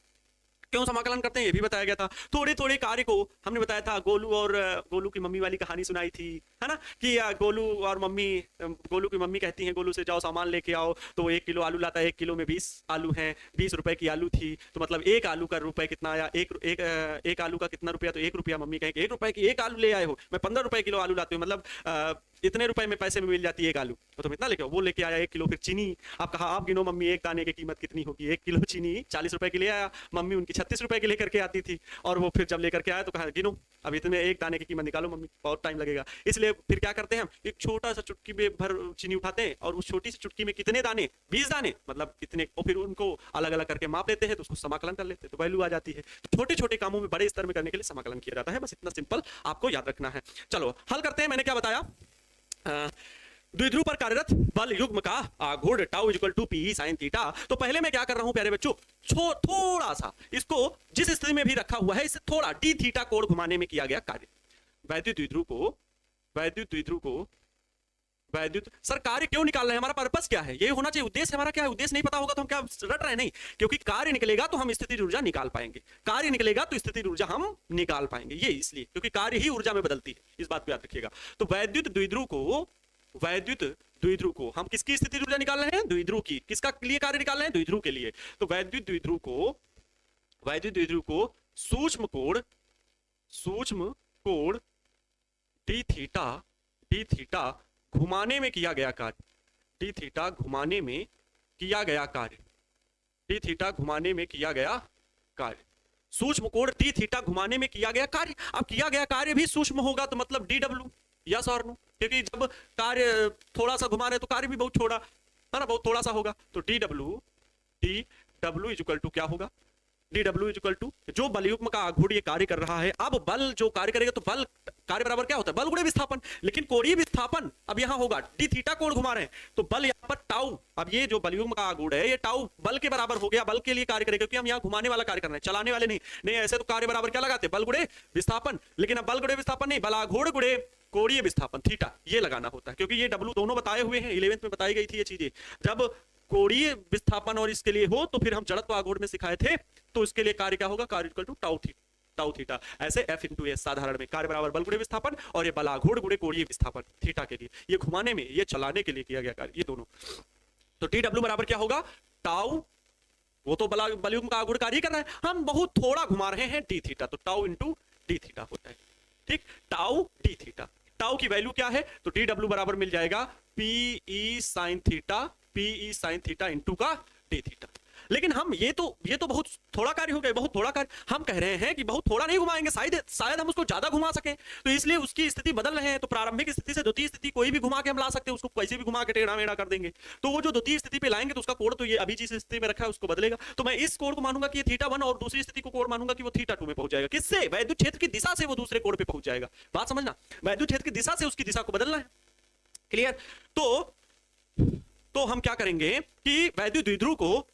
क्यों समाकलन करते हैं ये भी बताया गया था। थोड़े थोड़े कार्य को हमने बताया था, गोलू की मम्मी वाली कहानी सुनाई थी, है ना, कि गोलू की मम्मी कहती हैं गोलू से जाओ सामान लेके आओ, तो वो 1 किलो आलू लाता है, 1 किलो में 20 आलू हैं, 20 रुपए की आलू थी, तो मतलब एक आलू का रुपए कितना आया, एक आलू का कितना रुपया, तो 1 रुपया। मम्मी कहे 1 रुपए की 1 आलू ले आए हो, मैं 15 रुपए किलो आलू लाती हूँ, मतलब इतने रुपए में पैसे में मिल जाती है 1 आलू, तो तुम इतना लेके आओ। वो लेके आया 1 किलो। फिर चीनी, आप कहा आप गिनो मम्मी एक दाने की कीमत कितनी होगी, 1 किलो चीनी 40 रुपए की ले आया, मम्मी उनकी 36 रुपए की लेकर के आती थी, और वो फिर जब लेकर के आया तो कहा गिनो, अब इतने एक दाने की कीमत निकालो मम्मी, बहुत टाइम लगेगा। इसलिए फिर क्या करते हैं हम, एक छोटा सा चुटकी में भर चीनी उठाते हैं, और उस छोटी सी चुटकी में कितने दाने, 20 दाने, मतलब इतने, और फिर उनको अलग अलग करके माप लेते हैं, तो उसको समाकलन कर लेते हैं, तो वैल्यू आ जाती है। तो छोटे छोटे कामों में बड़े स्तर में करने के लिए समाकलन किया जाता है, बस इतना सिंपल आपको याद रखना है। चलो हल करते हैं। मैंने क्या बताया, द्विध्रुव पर कार्यरत बल युग्म का आघूर्ण tau equal to P sine theta. तो पहले मैं क्या कर रहा हूं प्यारे बच्चों, थोड़ा सा इसको जिस स्थिति में भी रखा हुआ है, इससे थोड़ा डी थीटा कोण घुमाने में किया गया कार्य। वैद्युत द्विध्रुव को सर कार्य क्यों निकाल रहे हैं, हमारा पर्पस क्या है, ये होना चाहिए, उद्देश्य हमारा क्या है। उद्देश्य नहीं पता होगा तो हम क्या रट रहे हैं, नहीं, क्योंकि कार्य निकलेगा तो हम स्थिति ऊर्जा निकाल पाएंगे, कार्य निकलेगा तो स्थिति ऊर्जा हम निकाल पाएंगे, ये इसलिए क्योंकि कार्य ही ऊर्जा में बदलती है, इस बात को याद रखिएगा। तो वैद्युत द्विध्रुव को हम किसकी स्थिति ऊर्जा निकाल रहे हैं, द्विध्रुव की। किसका लिए कार्य निकाल रहे हैं, द्विध्रुव के लिए। तो वैद्युत द्विध्रुव को सूक्ष्म कोण डी थीटा घुमाने में किया गया कार्य, डी थीटा घुमाने में किया गया कार्य, सूक्ष्म कोण डी थीटा घुमाने में किया गया कार्य। अब किया गया कार्य भी सूक्ष्म होगा तो मतलब डी डब्ल्यू, यस और नो, क्योंकि जब कार्य थोड़ा सा घुमा रहे तो कार्य भी बहुत छोड़ा, है ना, बहुत थोड़ा सा होगा। तो D W is equal to क्या होगा, D W is equal to जो बलयुग्म का आघूर्ण ये कार्य कर रहा है। अब बल जो कार्य करेगा तो बल कार्य बराबर क्या होता है, बल गुणे विस्थापन। लेकिन कोणीय विस्थापन अब यहां होगा, डी थीटा कोण घुमा रहे हैं तो बल यहां पर टाउ, अब ये जो बलयुग्म का आघूर्ण है ये टाउ बल के बराबर हो गया, बल के लिए कार्य करेगा, क्योंकि हम यहां घुमाने वाला कार्य कर रहे हैं, चलाने वाले नहीं। नहीं ऐसे तो कार्य बराबर क्या लगाते, बल गुणे विस्थापन। लेकिन अब बल गुणे विस्थापन नहीं, बल आघूर्ण गुणे कोणीय विस्थापन थीटा ये लगाना होता है, क्योंकि ये डब्ल्यू दोनों बताए हुए हैं, 11th में बताई गई थी ये चीजें। जब कोणीय विस्थापन और इसके लिए हो तो फिर हम जड़त्व आघूर्ण में सिखाए थे, तो इसके लिए कार्य क्या होगा, कार्य इक्वल टू टाउ थीटा। ऐसे एफ इंटू एस साधारण में कार्य बराबर बल गुणे विस्थापन और ये बल आघूर्ण गुणे कोणीय विस्थापन थीटा के लिए, ये घुमाने में ये चलाने के लिए किया गया कार्य, ये दोनों। तो टी डब्ल्यू बराबर क्या होगा, टाउ, वो तो बलयुग्म का आघूर्ण कार्य कर रहा है, हम बहुत थोड़ा घुमा रहे हैं डी थीटा, तो टाउ इंटू डी थीटा होता है। ठीक, टाउ डी थीटा, टाउ की वैल्यू क्या है, तो टी डब्ल्यू बराबर मिल जाएगा पीई साइन थीटा इंटू का डी थीटा। लेकिन हम ये तो बहुत थोड़ा कार्य हो गया, बहुत थोड़ा कार्य। हम कह रहे हैं कि बहुत थोड़ा नहीं घुमाएंगे, शायद हम उसको ज्यादा घुमा सकें, तो इसलिए उसकी स्थिति बदल रहे हैं। तो प्रारंभिक स्थिति से द्वितीय स्थिति कोई भी घुमा के हम ला सकते हैं, उसको कैसे भी घुमा के टेढ़ा मेढ़ा कर देंगे। तो वो जो द्वितीय स्थिति पे लाएंगे तो उसका कोण तो ये अभी जिस स्थिति में रखा है उसको बदलेगा। तो मैं इस कोण को मानूंगा कि ये थीटा 1 और दूसरी स्थिति को कोण मानूंगा कि वो थीटा 2 में पहुंच जाएगा। किससे, वैद्युत क्षेत्र की दिशा से वो दूसरे कोण पे पहुंच जाएगा। बात समझना, वैद्युत क्षेत्र की दिशा से उसकी दिशा को बदलना है। क्लियर। तो हम क्या करेंगे कि वैद्युत द्विध्रुव को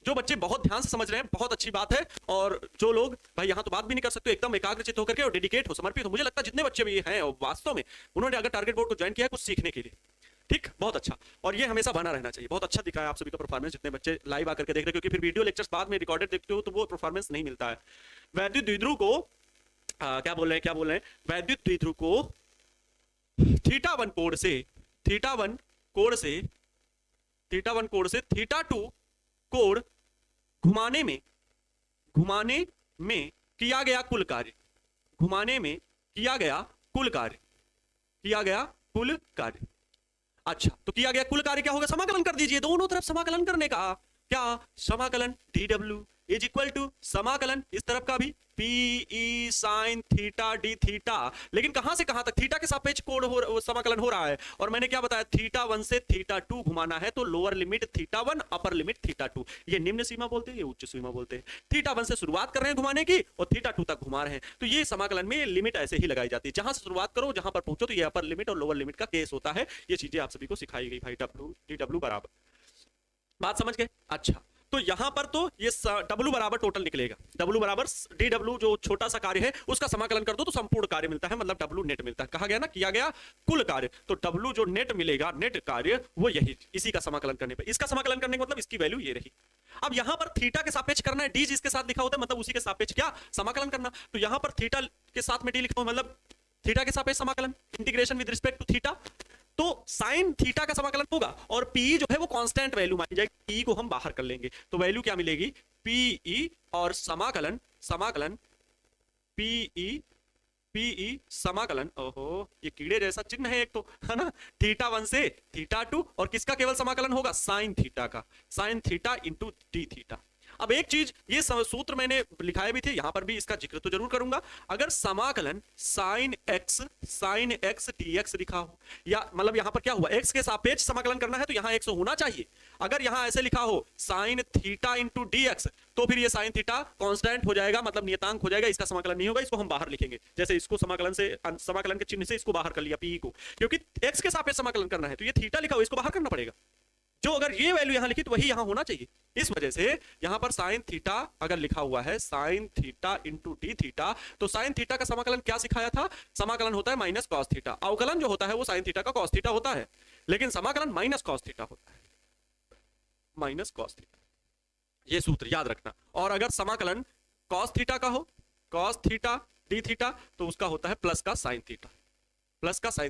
जो बच्चे बहुत ध्यान से समझ रहे हैं बहुत अच्छी बात है, और जो लोग भाई यहां तो बात भी नहीं कर सकते, एकदम एकाग्रचित होकर के और डेडिकेट हो, समर्पित हो। मुझे लगता है जितने बच्चे भी हैं वास्तव में उन्होंने अगर टारगेट बोर्ड को ज्वाइन किया है कुछ सीखने के लिए, ठीक, बहुत अच्छा, और ये हमेशा बना रहना चाहिए। बहुत अच्छा दिखा है आप सभी का परफॉर्मेंस, जितने बच्चे लाइव आकर के देख रहे हैं, क्योंकि फिर वीडियो लेक्चर्स बाद में रिकॉर्डेड देखते हो तो वो परफॉर्मेंस नहीं मिलता है। वैद्युत द्विध्रुव को क्या बोल रहे हैं, वैद्युत द्विध्रुव को थीटा 1 कोण से थीटा 2 कोण घुमाने में किया गया कुल कार्य। अच्छा, तो किया गया कुल कार्य क्या होगा, समाकलन कर दीजिए, दोनों तरफ समाकलन करने का। क्या, समाकलन D W is equal to समाकलन इस तरफ का भी P E sine theta D theta. लेकिन कहां से कहां तक, थीटा के सापेक्ष कोण समाकलन हो रहा है, और मैंने क्या बताया, थीटा 1 से थीटा 2 घुमाना है, तो lower limit theta 1 upper limit theta 2, ये निम्न सीमा बोलते हैं, ये उच्च सीमा बोलते हैं। थीटा 1 से शुरुआत कर रहे हैं घुमाने की और थीटा 2 तक घुमा रहे हैं, तो ये समाकलन में लिमिट ऐसे ही लगाई जाती है, जहां से शुरुआत करो जहां पर पहुंचो, तो ये अपर लिमिट और लोअर लिमिट का केस होता है। ये चीजें आप सभी को सिखाई गई भाई, डी डब्ल्यू बराबर, बात समझ गए। अच्छा, तो यहां पर तो ये W बराबर टोटल निकलेगा, W बराबर डी डब्ल्यू जो छोटा सा कार्य है उसका समाकलन कर दो तो संपूर्ण कार्य मिलता है, मतलब W नेट मिलता है। कहा गया ना, किया गया कुल कार्य, तो W जो नेट मिलेगा, नेट कार्य, वो यही, इसी का समाकलन करने पे, इसका समाकलन करने का मतलब इसकी वैल्यू ये रही। अब यहां पर थीटा के सापेक्ष करना है, डी जिसके साथ लिखा होता है मतलब उसी के सापेक्ष क्या समाकलन करना, तो यहां पर थीटा के साथ में डी लिखा हो मतलब थीटा के सापेक्ष समाकलन, integration with respect to theta, तो साइन थीटा का समाकलन होगा, और पी जो है वो कांस्टेंट वैल्यू मानी जाएगी, पी को हम बाहर कर लेंगे, तो वैल्यू क्या मिलेगी, पीई और समाकलन पीई समाकलन, ओहो ये कीड़े जैसा चिन्ह है एक तो, है ना, थीटा 1 से थीटा 2, और किसका केवल समाकलन होगा, sine theta into D theta. अब एक चीज, ये सूत्र मैंने लिखाए भी थे, यहां पर भी इसका जिक्र तो जरूर करूंगा। अगर समाकलन साइन एक्स dx लिखा हो, या मतलब यहां पर क्या हुआ, x के सापेक्ष समाकलन करना है तो यहां x होना चाहिए। अगर यहां ऐसे लिखा हो साइन थीटा इंटू dx, तो फिर ये साइन थीटा कांस्टेंट हो जाएगा, मतलब नियतांक हो जाएगा, इसका समाकलन नहीं होगा, इसको हम बाहर लिखेंगे। जैसे इसको समाकलन के चिन्ह से इसको बाहर कर लिया पी को, क्योंकि x के सापेक्ष समाकलन करना है तो ये थीटा लिखा हो, इसको बाहर करना पड़ेगा। जो अगर ये वैल्यू यहां लिखी तो वही यहां होना चाहिए, इस वजह से यहां पर साइन थीटा अगर लिखा हुआ है sine theta into D theta, तो साइन थीटा का समाकलन क्या सिखाया था, समाकलन होता है माइनस कॉस थीटा। अवकलन जो होता है वो साइन थीटा का कॉस थीटा होता है, लेकिन समाकलन माइनस कॉस थीटा होता है, माइनस कॉस थीटा, ये सूत्र याद रखना। और अगर समाकलन कॉस थीटा का हो, कॉस थीटा डी थीटा, तो उसका होता है प्लस का साइन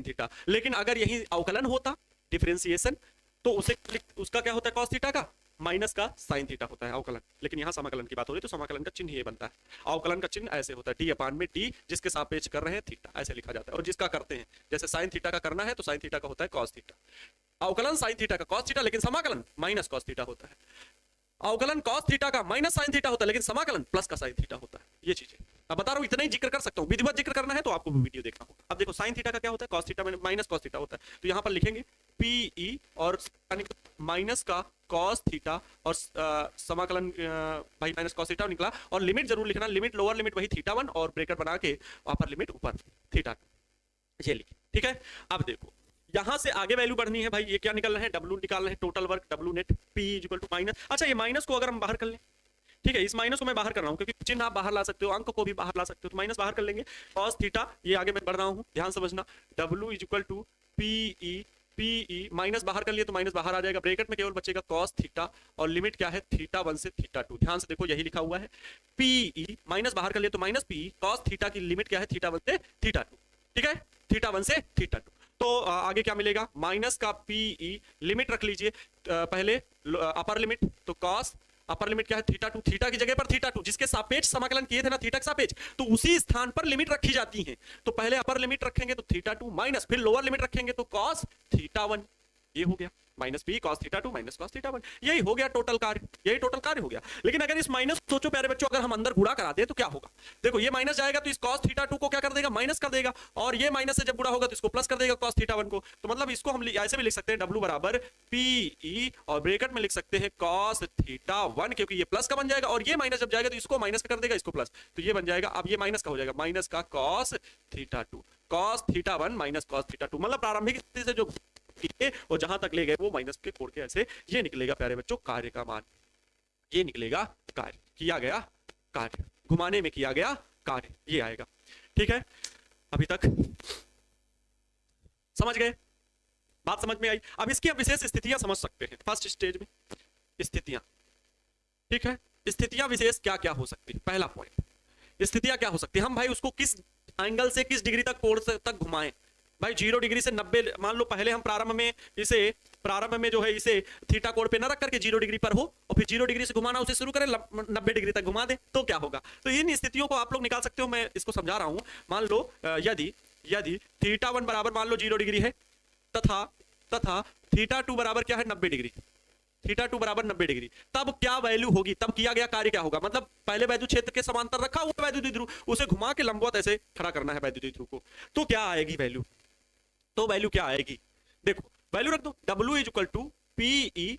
थीटा, लेकिन अगर यही अवकलन होता डिफरेंशिएशन, तो उसका क्या होता है, कॉस थीटा का माइनस का साइन थीटा होता है अवकलन। लेकिन यहां समाकलन की बात हो रही है तो समाकलन का चिन्ह ये बनता है, अवकलन का चिन्ह ऐसे होता है डी अपान में डी, जिसके सापेक्ष कर रहे हैं थीटा, ऐसे लिखा जाता है। और जिसका करते हैं, जैसे साइन थीटा का करना है तो साइन थीटा का होता है कॉस थीटा, अवकलन साइन थीटा का कॉस थीटा, लेकिन समाकलन माइनस कॉस थीटा होता है। अवकलन कॉस थीटा का माइनस साइन थीटा होता है, लेकिन समाकलन प्लस का साइन थीटा होता है। ये चीजें अब बता रहा हूँ, इतना ही जिक्र कर सकता हूँ, विधिवत जिक्र करना है तो आपको वीडियो देखना होगा। अब देखो साइन थीटा का क्या होता है, cos theta minus cos theta होता है, तो यहाँ पर लिखेंगे पीई और माइनस का कॉस थीटा और समाकलन भाई माइनस कॉस थीटा निकला, और लिमिट जरूर लिखना, लिमिट लोअर लिमिट वही थीटा 1 और ब्रेकेट बना के अपर लिमिट ऊपर थीटा 2, ये लिखे, ठीक है। अब देखो यहां से आगे वैल्यू बढ़नी है भाई, ये क्या निकलना है, डब्ल्यू निकालना है, total work W net P equal to minus. अच्छा ये माइनस को अगर हम बाहर कर लें, ठीक है, इस माइनस को मैं बाहर कर रहा हूं क्योंकि चिन्ह आप बाहर ला सकते हो, अंक को भी बाहर ला सकते हो, तो माइनस बाहर कर लेंगे, cos थीटा, ये आगे मैं बढ़ रहा हूं, ध्यान समझना, w equal to P E minus बाहर कर लिए तो माइनस बाहर आ जाएगा, ब्रैकेट में केवल बचेगा cos थीटा और लिमिट क्या है थीटा 1 से थीटा 2, ध्यान से देखो यही लिखा हुआ है, पीई माइनस बाहर कर लिए तो माइनस पी, cos थीटा की लिमिट क्या है थीटा 1 से थीटा 2, ठीक है, थीटा 1 से थीटा 2। तो आगे क्या मिलेगा, माइनस का पीई, लिमिट रख लीजिए पहले अपर लिमिट, तो कॉस अपर लिमिट क्या है थीटा 2, थीटा की जगह पर थीटा 2 जिसके सापेक्ष समाकलन किए थे ना थीटा के सापेक्ष, तो उसी स्थान पर लिमिट रखी जाती है, तो पहले अपर लिमिट रखेंगे तो थीटा 2 माइनस, फिर लोअर लिमिट रखेंगे तो कॉस थीटा 1, ये हो गया minus P cos theta 2 minus cos theta 1, यही हो गया टोटल कार्य, यही टोटल कार्य हो गया। लेकिन अगर इस माइनस सोचो प्यारे बच्चों, अगर हम अंदर गुणा करा दें तो क्या होगा, देखो ये माइनस जाएगा तो इस कॉस थीटा 2 को क्या कर देगा, माइनस कर देगा, और ये माइनस से जब गुणा होगा तो इसको प्लस कर देगा कॉस थीटा 1 को, तो मतलब इसको हम ऐसे भी लिख सकते हैं w बराबर पी और ब्रैकेट में लिख सकते हैं कॉस थीटा 1, क्योंकि ये प्लस का बन जाएगा और ये माइनस जब जाएगा तो इसको माइनस कर देगा, इसको प्लस, तो ये बन जाएगा, अब ये माइनस का हो जाएगा, माइनस का cos theta 2, cos theta 1 minus cos theta 2, मतलब प्रारंभिक स्थिति से जो और जहां तक ले गए वो माइनस के कोड के ऐसे, ये निकलेगा प्यारे बच्चों कार्य का मान, ये निकलेगा कार्य, किया गया कार्य, घुमाने में किया गया कार्य, ये आएगा, ठीक है। अभी तक समझ गए, बात समझ में आई। अब इसकी अब विशेष स्थितियां समझ सकते हैं, फर्स्ट स्टेज में स्थितियां, ठीक है, स्थितियां विशेष क्या क्या हो सकती है, पहला पॉइंट, स्थितियां क्या हो सकती है, हम भाई उसको किस एंगल से किस डिग्री तक कोण तक घुमाएं, भाई 0 डिग्री से 90, मान लो पहले हम प्रारंभ में जो है इसे थीटा कोण पे ना रख करके 0 डिग्री पर हो और फिर 0 डिग्री से घुमाना उसे शुरू करें 90 डिग्री तक घुमा दे तो क्या होगा, तो इन स्थितियों को आप लोग निकाल सकते हो, मैं इसको समझा रहा हूं। मान लो यदि थीटा 1 बराबर मान लो 0 डिग्री है तथा थीटा 2 बराबर क्या है 90 डिग्री, थीटा 2 बराबर 90 डिग्री, तब क्या वैल्यू होगी, तब किया गया कार्य क्या होगा, मतलब पहले वैद्युत क्षेत्र के समांतर रखा हुआ वैद्युत द्विध्रुव, उसे घुमा के लंबवत ऐसे खड़ा करना है वैद्युत द्विध्रुव को, तो क्या आएगी वैल्यू, तो वैल्यू क्या आएगी, देखो वैल्यू रख दो, w is equal to P E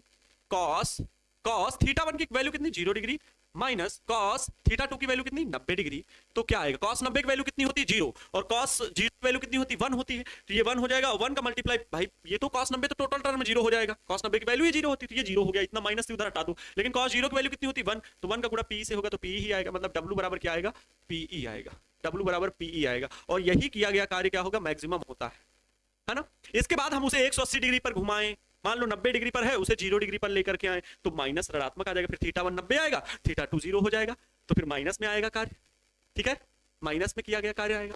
cos theta 1 की वैल्यू कितनी 0 डिग्री माइनस कॉस थीटा 2 की वैल्यू कितनी 90 डिग्री, तो क्या आएगा, कॉस 90 की वैल्यू कितनी होती है 0 और कॉस 0 की वैल्यू कितनी होती है 1 होती है, तो ये 1 हो जाएगा, 1 का मल्टीप्लाई भाई ये तो कॉस 90 तो टोटल टर्म में 0 हो जाएगा, कॉस 90 की वैल्यू ये 0 होती है तो ये 0 हो गया, इतना माइनस से उधर हटा दो, लेकिन कॉस 0 की वैल्यू कितनी होती है 1, तो 1 का गुणा पी से होगा तो पी ही आएगा, मतलब w बराबर क्या आएगा पीई आएगा, w बराबर पीई आएगा, और यही किया गया कार्य क्या होगा मैक्सिमम होता है ना। इसके बाद हम उसे 180 डिग्री पर घुमाएं, मान लो 90 डिग्री पर है उसे 0 डिग्री पर लेकर के आए तो माइनस ऋणात्मक आ जाएगा, फिर थीटा 1 90 आएगा, थीटा 2 0 हो जाएगा, तो फिर माइनस में आएगा कार्य, ठीक है, माइनस में किया गया कार्य आएगा,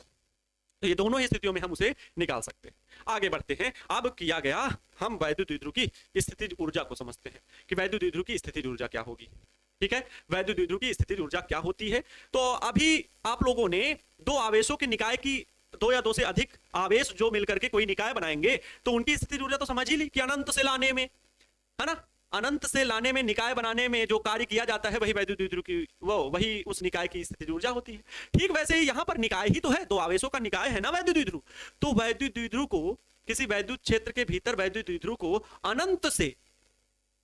तो ये दोनों ही स्थितियों में हम उसे निकाल सकते हैं। आगे बढ़ते हैं, अब किया गया हम वैद्युत द्विध्रुव की स्थितिज ऊर्जा को समझते हैं कि वैद्युत द्विध्रुव की स्थितिज ऊर्जा क्या होगी, ठीक है, वैद्युत द्विध्रुव की स्थितिज ऊर्जा क्या होती है। तो अभी आप लोगों ने दो आवेशों के निकाय की, दो या दो से अधिक आवेश जो मिलकर के कोई निकाय बनाएंगे तो उनकी स्थितिज ऊर्जा तो समझ ही ली कि अनंत से लाने में, है ना, अनंत से लाने में निकाय बनाने में जो कार्य किया जाता है वही वैद्युत द्विध्रुव की वही उस निकाय की स्थितिज ऊर्जा होती है। ठीक वैसे ही यहां पर निकाय ही तो है, दो आवेशों का निकाय है ना वैद्युत द्विध्रुव, तो वैद्युत द्विध्रुव को किसी वैद्युत क्षेत्र के भीतर वैद्युत द्विध्रुव को अनंत से,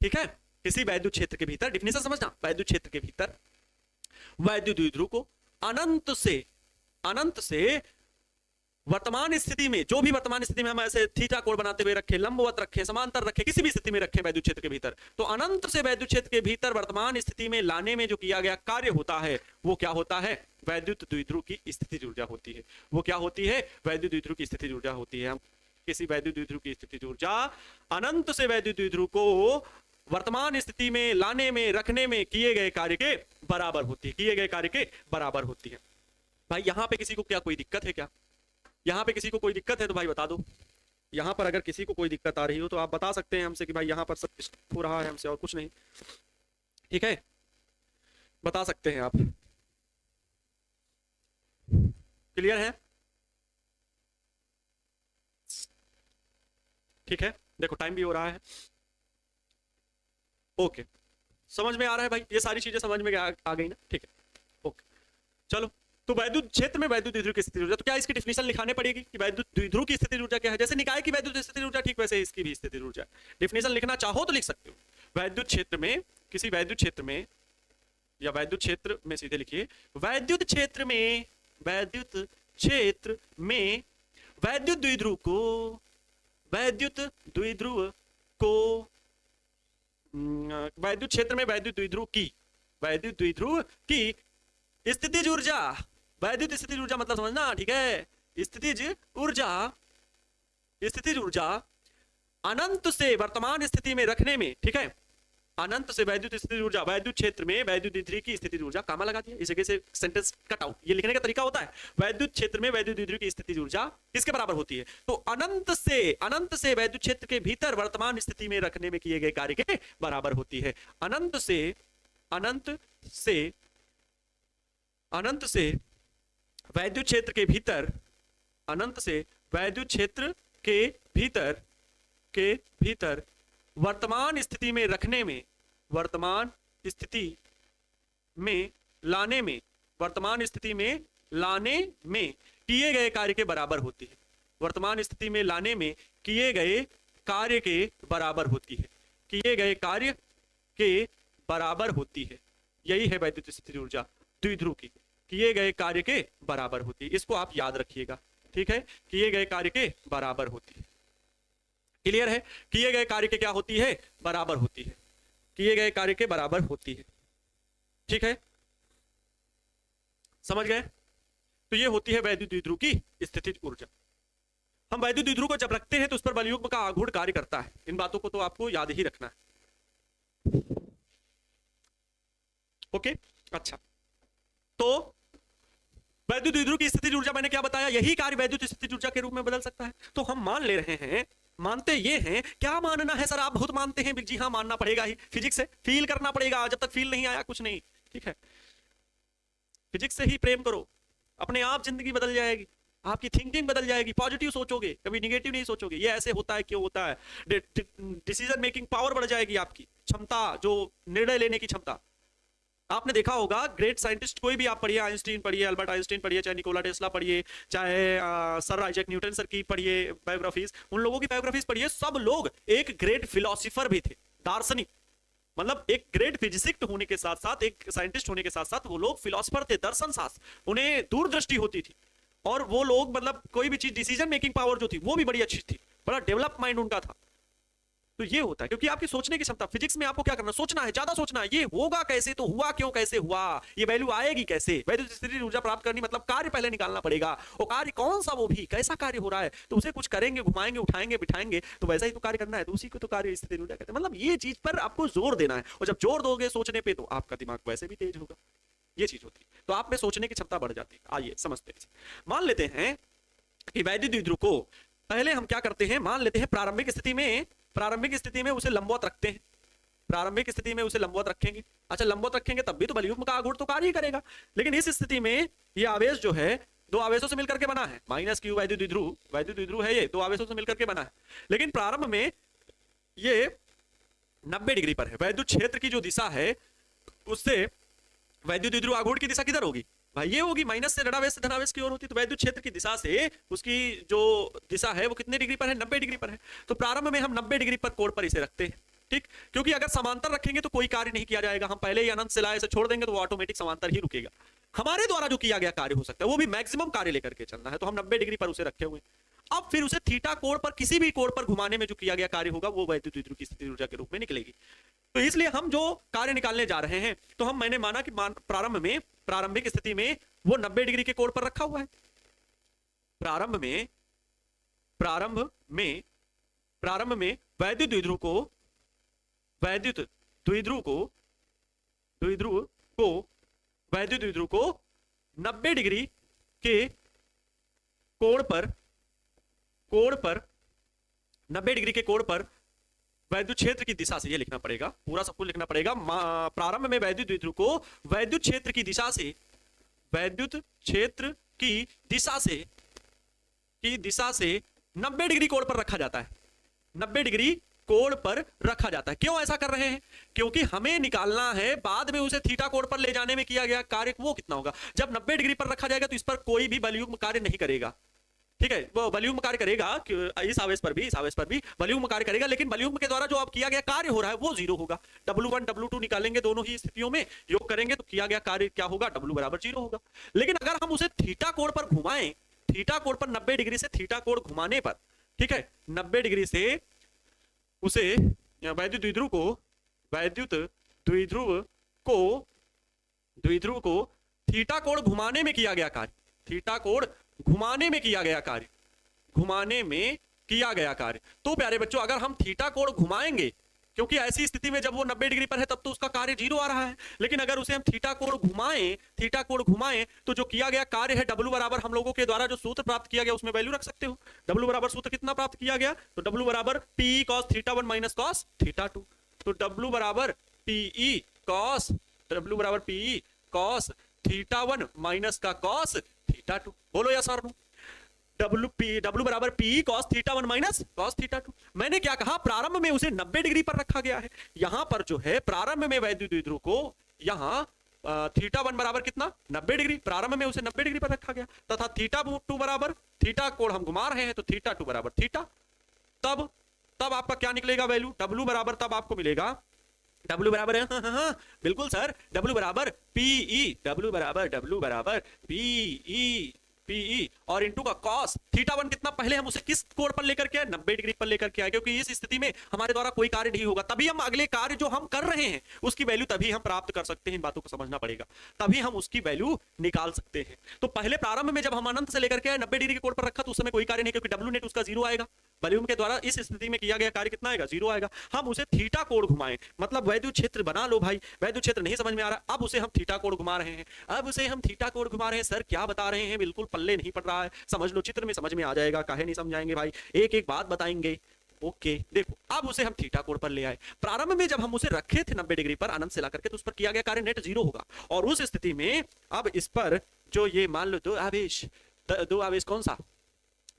ठीक है, किसी वैद्युत क्षेत्र के भीतर, डिफिनेशन समझना, वैद्युत क्षेत्र के भीतर वैद्युत द्विध्रुव को अनंत से वर्तमान स्थिति में, जो भी वर्तमान स्थिति में हम ऐसे थीटा कोण बनाते हुए रखें, लंबवत रखें, समांतर रखें, किसी भी स्थिति में रखें वैद्युत क्षेत्र के भीतर, तो अनंत से वैद्युत क्षेत्र के भीतर वर्तमान स्थिति में लाने में जो किया गया कार्य होता है वो क्या होता है, वैद्युत द्विध्रुव की स्थितिज ऊर्जा होती है। वो क्या होती है, वैद्युत द्विध्रुव की स्थितिज ऊर्जा होती है। हम किसी वैद्युत द्विध्रुव की स्थितिज ऊर्जा अनंत से वैद्युत द्विध्रुव को वर्तमान स्थिति में लाने में रखने में किए गए कार्य के बराबर होती है, किए गए कार्य के बराबर होती है। भाई यहां पे किसी को क्या कोई दिक्कत है क्या, यहाँ पे किसी को कोई दिक्कत है तो भाई बता दो, यहाँ पर अगर किसी को कोई दिक्कत आ रही हो तो आप बता सकते हैं हमसे कि भाई यहाँ पर सब हो रहा है हमसे और कुछ नहीं, ठीक है, बता सकते हैं आप, क्लियर है, ठीक है। देखो टाइम भी हो रहा है, ओके, समझ में आ रहा है भाई, ये सारी चीजें समझ में आ गई ना, ठीक है, ओके, चलो तो वैद्युत क्षेत्र में वैद्युत द्विध्रुव की स्थिति ऊर्जा, तो क्या इसकी डेफिनेशन लिखाने पड़ेगी कि वैद्युत द्विध्रुव की स्थिति ऊर्जा क्या है? जैसे निकाय की वैद्युत स्थिति ऊर्जा, ठीक वैसे इसकी भी स्थिति ऊर्जा। डेफिनेशन लिखना चाहो तो लिख सकते हो। वैद्युत क्षेत्र में, किसी वैद्युत क्षेत्र में, या वैद्युत क्षेत्र में सीधे लिखिए, वैद्युत क्षेत्र में, वैद्युत क्षेत्र में वैद्युत द्विध्रुव को, वैद्युत द्विध्रुव को, वैद्युत क्षेत्र में वैद्युत द्विध्रुव की, वैद्युत द्विध्रुव की स्थितिज ऊर्जा, वैद्युत स्थितिज ऊर्जा मतलब समझना, ठीक है? स्थितिज ऊर्जा, स्थितिज ऊर्जा अनंत से वर्तमान स्थिति में रखने में, ठीक है? अनंत से वैद्युत स्थितिज ऊर्जा, वैद्युत क्षेत्र में वैद्युत द्विध्रुव की स्थितिज ऊर्जा, कामा लगा दिया, इस जगह से सेंटेंस कट आउट। ये लिखने का तरीका होता है, वैद्युत क्षेत्र में वैद्युत द्विध्रुव की स्थितिज ऊर्जा किसके बराबर होती है? तो अनंत से वैद्युत क्षेत्र के भीतर वर्तमान स्थिति में रखने में किए गए कार्य के बराबर होती है। अनंत से, अनंत से, अनंत से वैद्युत क्षेत्र के भीतर, अनंत से वैद्युत क्षेत्र के भीतर, के भीतर वर्तमान स्थिति में रखने में, वर्तमान स्थिति में लाने में, वर्तमान स्थिति में लाने में किए गए कार्य के बराबर होती है। वर्तमान स्थिति में लाने में किए गए कार्य के बराबर होती है, किए गए कार्य के बराबर होती है। यही है वैद्युत स्थिति ऊर्जा द्विध्रुव की, किए गए कार्य के बराबर होती है। इसको आप याद रखिएगा, ठीक है? किए गए कार्य के बराबर होती है। क्लियर है? किए गए कार्य के क्या होती है? बराबर होती है, किए गए कार्य के बराबर होती है, ठीक है? समझ गए? तो ये होती है वैद्युत द्विध्रुव की स्थितिज ऊर्जा। हम वैद्युत द्विध्रुव को जब रखते हैं तो उस पर बलयुग्म का आघूर्ण कार्य करता है। इन बातों को तो आपको याद ही रखना है। ओके, अच्छा, तो वैद्युत द्विध्रुव की स्थितिज ऊर्जा मैंने क्या बताया? यही कार्य वैद्युत स्थितिज ऊर्जा के रूप में बदल सकता है। तो हम मान ले रहे हैं, मानते ये हैं, क्या मानना है सर? आप बहुत मानते हैं। जी हाँ, मानना पड़ेगा ही, फिजिक्स है, फील करना पड़ेगा। जब तक फील नहीं आया कुछ नहीं, ठीक है? फिजिक्स से ही प्रेम करो, अपने आप जिंदगी बदल जाएगी, आपकी थिंकिंग बदल जाएगी, पॉजिटिव सोचोगे, कभी निगेटिव नहीं सोचोगे। ये ऐसे होता है, क्यों होता है? डिसीजन मेकिंग पावर बढ़ जाएगी, आपकी क्षमता, जो निर्णय लेने की क्षमता। आपने देखा होगा, ग्रेट साइंटिस्ट कोई भी आप पढ़िए, आइंस्टीन पढ़िए, अल्बर्ट आइंस्टीन पढ़िए, चाहे निकोला टेस्ला पढ़िए, चाहे सर आइजैक न्यूटन सर की पढ़िए बायोग्राफीज, उन लोगों की बायोग्राफीज पढ़िए, सब लोग एक ग्रेट फिलोसोफर भी थे, दार्शनिक। मतलब एक ग्रेट फिजिसिस्ट होने के साथ साथ, एक साइंटिस्ट होने के साथ साथ वो लोग फिलोसोफर थे, दर्शन शास्त्र, उन्हें दूरदृष्टि होती थी। और वो लोग मतलब कोई भी चीज, डिसीजन मेकिंग पावर जो थी वो भी बड़ी अच्छी थी, बड़ा डेवलप माइंड उनका था। तो ये होता है क्योंकि आपकी सोचने की क्षमता, फिजिक्स में आपको क्या करना, सोचना है, ज्यादा सोचना है। ये होगा कैसे, तो हुआ क्यों, कैसे हुआ, ये वैल्यू आएगी कैसे। वैद्युत स्थितिज ऊर्जा प्राप्त करनी मतलब कार्य पहले निकालना पड़ेगा। वो कार्य कौन सा, वो भी कैसा कार्य हो रहा है, तो उसे कुछ करेंगे, घुमाएंगे, उठाएंगे, बिठाएंगे, तो वैसा ही तो कार्य करना है, तो उसी को तो कार्य स्थितिज ऊर्जा कहते हैं। मतलब ये चीज पर आपको जोर देना है, और जब जोर दोगे सोचने पे, तो आपका दिमाग वैसे भी तेज होगा। ये चीज होती है, तो आप में सोचने की क्षमता बढ़ जाती है। आइए समझते हैं। मान लेते हैं कि वैद्युत द्विध्रुव को पहले हम क्या करते हैं, मान लेते हैं प्रारंभिक स्थिति में, प्रारंभिक स्थिति में उसे लंबवत रखते हैं। प्रारंभिक स्थिति में उसे लंबवत रखेंगे। अच्छा, लंबवत रखेंगे तब भी तो बलयुग्म का आघूर्ण तो कार्य ही करेगा। लेकिन इस स्थिति में ये आवेश जो है दो आवेशों से मिलकर के बना है, माइनस क्यू वैद्युत द्विध्रुव, वैद्युत द्विध्रुव है ये, दो आवेशों से मिलकर के बना है। लेकिन प्रारंभ में ये 90 डिग्री पर है। वैद्युत क्षेत्र की जो दिशा है उससे वैद्युत द्विध्रुव आघूर्ण की दिशा किधर होगी भाई? ये होगी, माइनस से ऋणावेश से धनावेश की ओर होती। तो वैद्युत क्षेत्र की दिशा से उसकी जो दिशा है वो कितने डिग्री पर है? 90 डिग्री पर है। तो प्रारंभ में हम 90 डिग्री पर कोण पर इसे रखते हैं, ठीक? क्योंकि अगर समांतर रखेंगे तो कोई कार्य नहीं किया जाएगा। हम पहले ही अनंत से लाए से छोड़ देंगे तो वो ऑटोमेटिक समांतर ही रुकेगा। हमारे द्वारा जो किया गया कार्य हो सकता है वो भी मैक्सिमम कार्य लेकर के चलना है, तो हम 90 डिग्री पर उसे रखे हुए। अब फिर उसे थीटा कोण पर, किसी भी कोण पर घुमाने में जो किया गया कार्य होगा वो वैद्युत द्विध्रुव की स्थितिज ऊर्जा के रूप में निकलेगी। तो इसलिए हम जो कार्य निकालने जा रहे हैं, तो हम, मैंने माना कि प्रारंभ में, प्रारंभिक स्थिति में वो 90 डिग्री के कोण पर रखा हुआ है। प्रारंभ में, प्रारंभ में, प्रारंभ में वैद्युत द्विध्रुव को, वैद्युत द्विध्रुव को, द्विध्रुव को, वैद्युत द्विध्रुव को 90 डिग्री के कोण पर, कोण पर, 90 डिग्री के कोण पर वैद्युत क्षेत्र की दिशा से, ये लिखना पड़ेगा, पूरा सब कुछ लिखना पड़ेगा। प्रारंभ में वैद्युत द्विध्रुव को वैद्युत क्षेत्र की दिशा से, वैद्युत क्षेत्र की दिशा से, की दिशा से 90 डिग्री कोण पर रखा जाता है। 90 डिग्री कोण पर रखा जाता है। क्यों ऐसा कर रहे हैं? क्योंकि हमें निकालना है बाद में उसे थीटा कोण पर ले जाने में किया गया कार्य वो कितना होगा। जब 90 डिग्री पर रखा जाएगा तो इस पर कोई भी बलयुग्म कार्य नहीं करेगा, ठीक है। वो बलयुग्म कार्य करेगा इस आवेश पर भी बलयुग्म कार्य करेगा, लेकिन बलयुग्म के द्वारा जो अब किया गया कार्य हो रहा है वो जीरो होगा। W1 W2 निकालेंगे दोनों ही स्थितियों में, योग करेंगे तो किया गया कार्य क्या होगा, W बराबर जीरो होगा। लेकिन अगर हम उसे थीटा कोण पर घुमाएं, थीटा कोण पर 90 डिग्री से थीटा कोण घुमाने पर, ठीक है, 90 डिग्री से उसे वैद्युत द्विध्रुव को थीटा कोण घुमाने में किया गया कार्य, थीटा कोण घुमाने में किया गया कार्य। तो प्यारे बच्चों अगर हम थीटा कोण घुमाएंगे, क्योंकि ऐसी स्थिति में जब वो 90 डिग्री पर है तब तो उसका कार्य जीरो आ रहा है, लेकिन अगर उसे हम थीटा कोण घुमाएं तो जो किया गया कार्य है W बराबर हम लोगों के द्वारा जो सूत्र प्राप्त किया गया उसमें वैल्यू रख सकते हो। W बराबर सूत्र कितना प्राप्त किया गया, तो W बराबर PE cos θ1 माइनस कॉस θ2, तो W बराबर PE cos θ1 माइनस का cos θ2। बोलो या सर नो। W बराबर PE cos θ1 माइनस cos θ2। मैंने क्या कहा, प्रारंभ में उसे 90 डिग्री पर रखा गया है। यहां पर जो है प्रारंभ में वैद्युत द्विध्रुव को यहां θ1 बराबर कितना, 90 डिग्री, प्रारंभ में उसे 90 डिग्री पर रखा गया, तथा θ2 बराबर, थीटा कोण हम घुमा रहे हैं तो θ2 बराबर थीटा। तब आपका क्या निकलेगा वैल्यू, W बराबर तब आपको मिलेगा, W बराबर है, हाँ, बिल्कुल सर, W बराबर PE और इंटू का cos θ1 कितना, पहले हम उसे किस कोण पर लेकर के आए, 90 डिग्री पर लेकर के आए, क्योंकि इस स्थिति में हमारे द्वारा कोई कार्य नहीं होगा, तभी हम अगले कार्य जो हम कर रहे हैं उसकी वैल्यू तभी हम प्राप्त कर सकते हैं। इन बातों को समझना पड़ेगा, तभी हम उसकी वैल्यू निकाल सकते हैं। तो पहले प्रारंभ में जब हम अनंत से लेकर के आए 90 डिग्री के कोण पर रखा तो उस समय कोई कार्य नहीं, क्योंकि W नेट उसका जीरो आएगा, वॉल्यूम के द्वारा इस स्थिति में किया गया कार्य कितना आएगा, जीरो आएगा। हम उसे थीटा कोण घुमाएं, मतलब वैद्युत क्षेत्र बना लो भाई, वैद्युत क्षेत्र नहीं समझ में आ रहा, अब उसे हम थीटा कोण घुमा रहे हैं, सर क्या बता रहे हैं, बिल्कुल पल्ले नहीं पड़ रहा है, समझ लो, चित्र में समझ में आ जाएगा, काहे नहीं समझाएंगे भाई, एक एक बात बताएंगे। ओके देखो, अब उसे हम थीटा कोण पर ले आए, प्रारंभ में जब हम उसे रखे थे 90 डिग्री पर अनंत से ला करके तो उस पर किया गया कार्य नेट जीरो होगा, और उस स्थिति में अब इस पर जो ये मान लो दो आवेश कौन सा,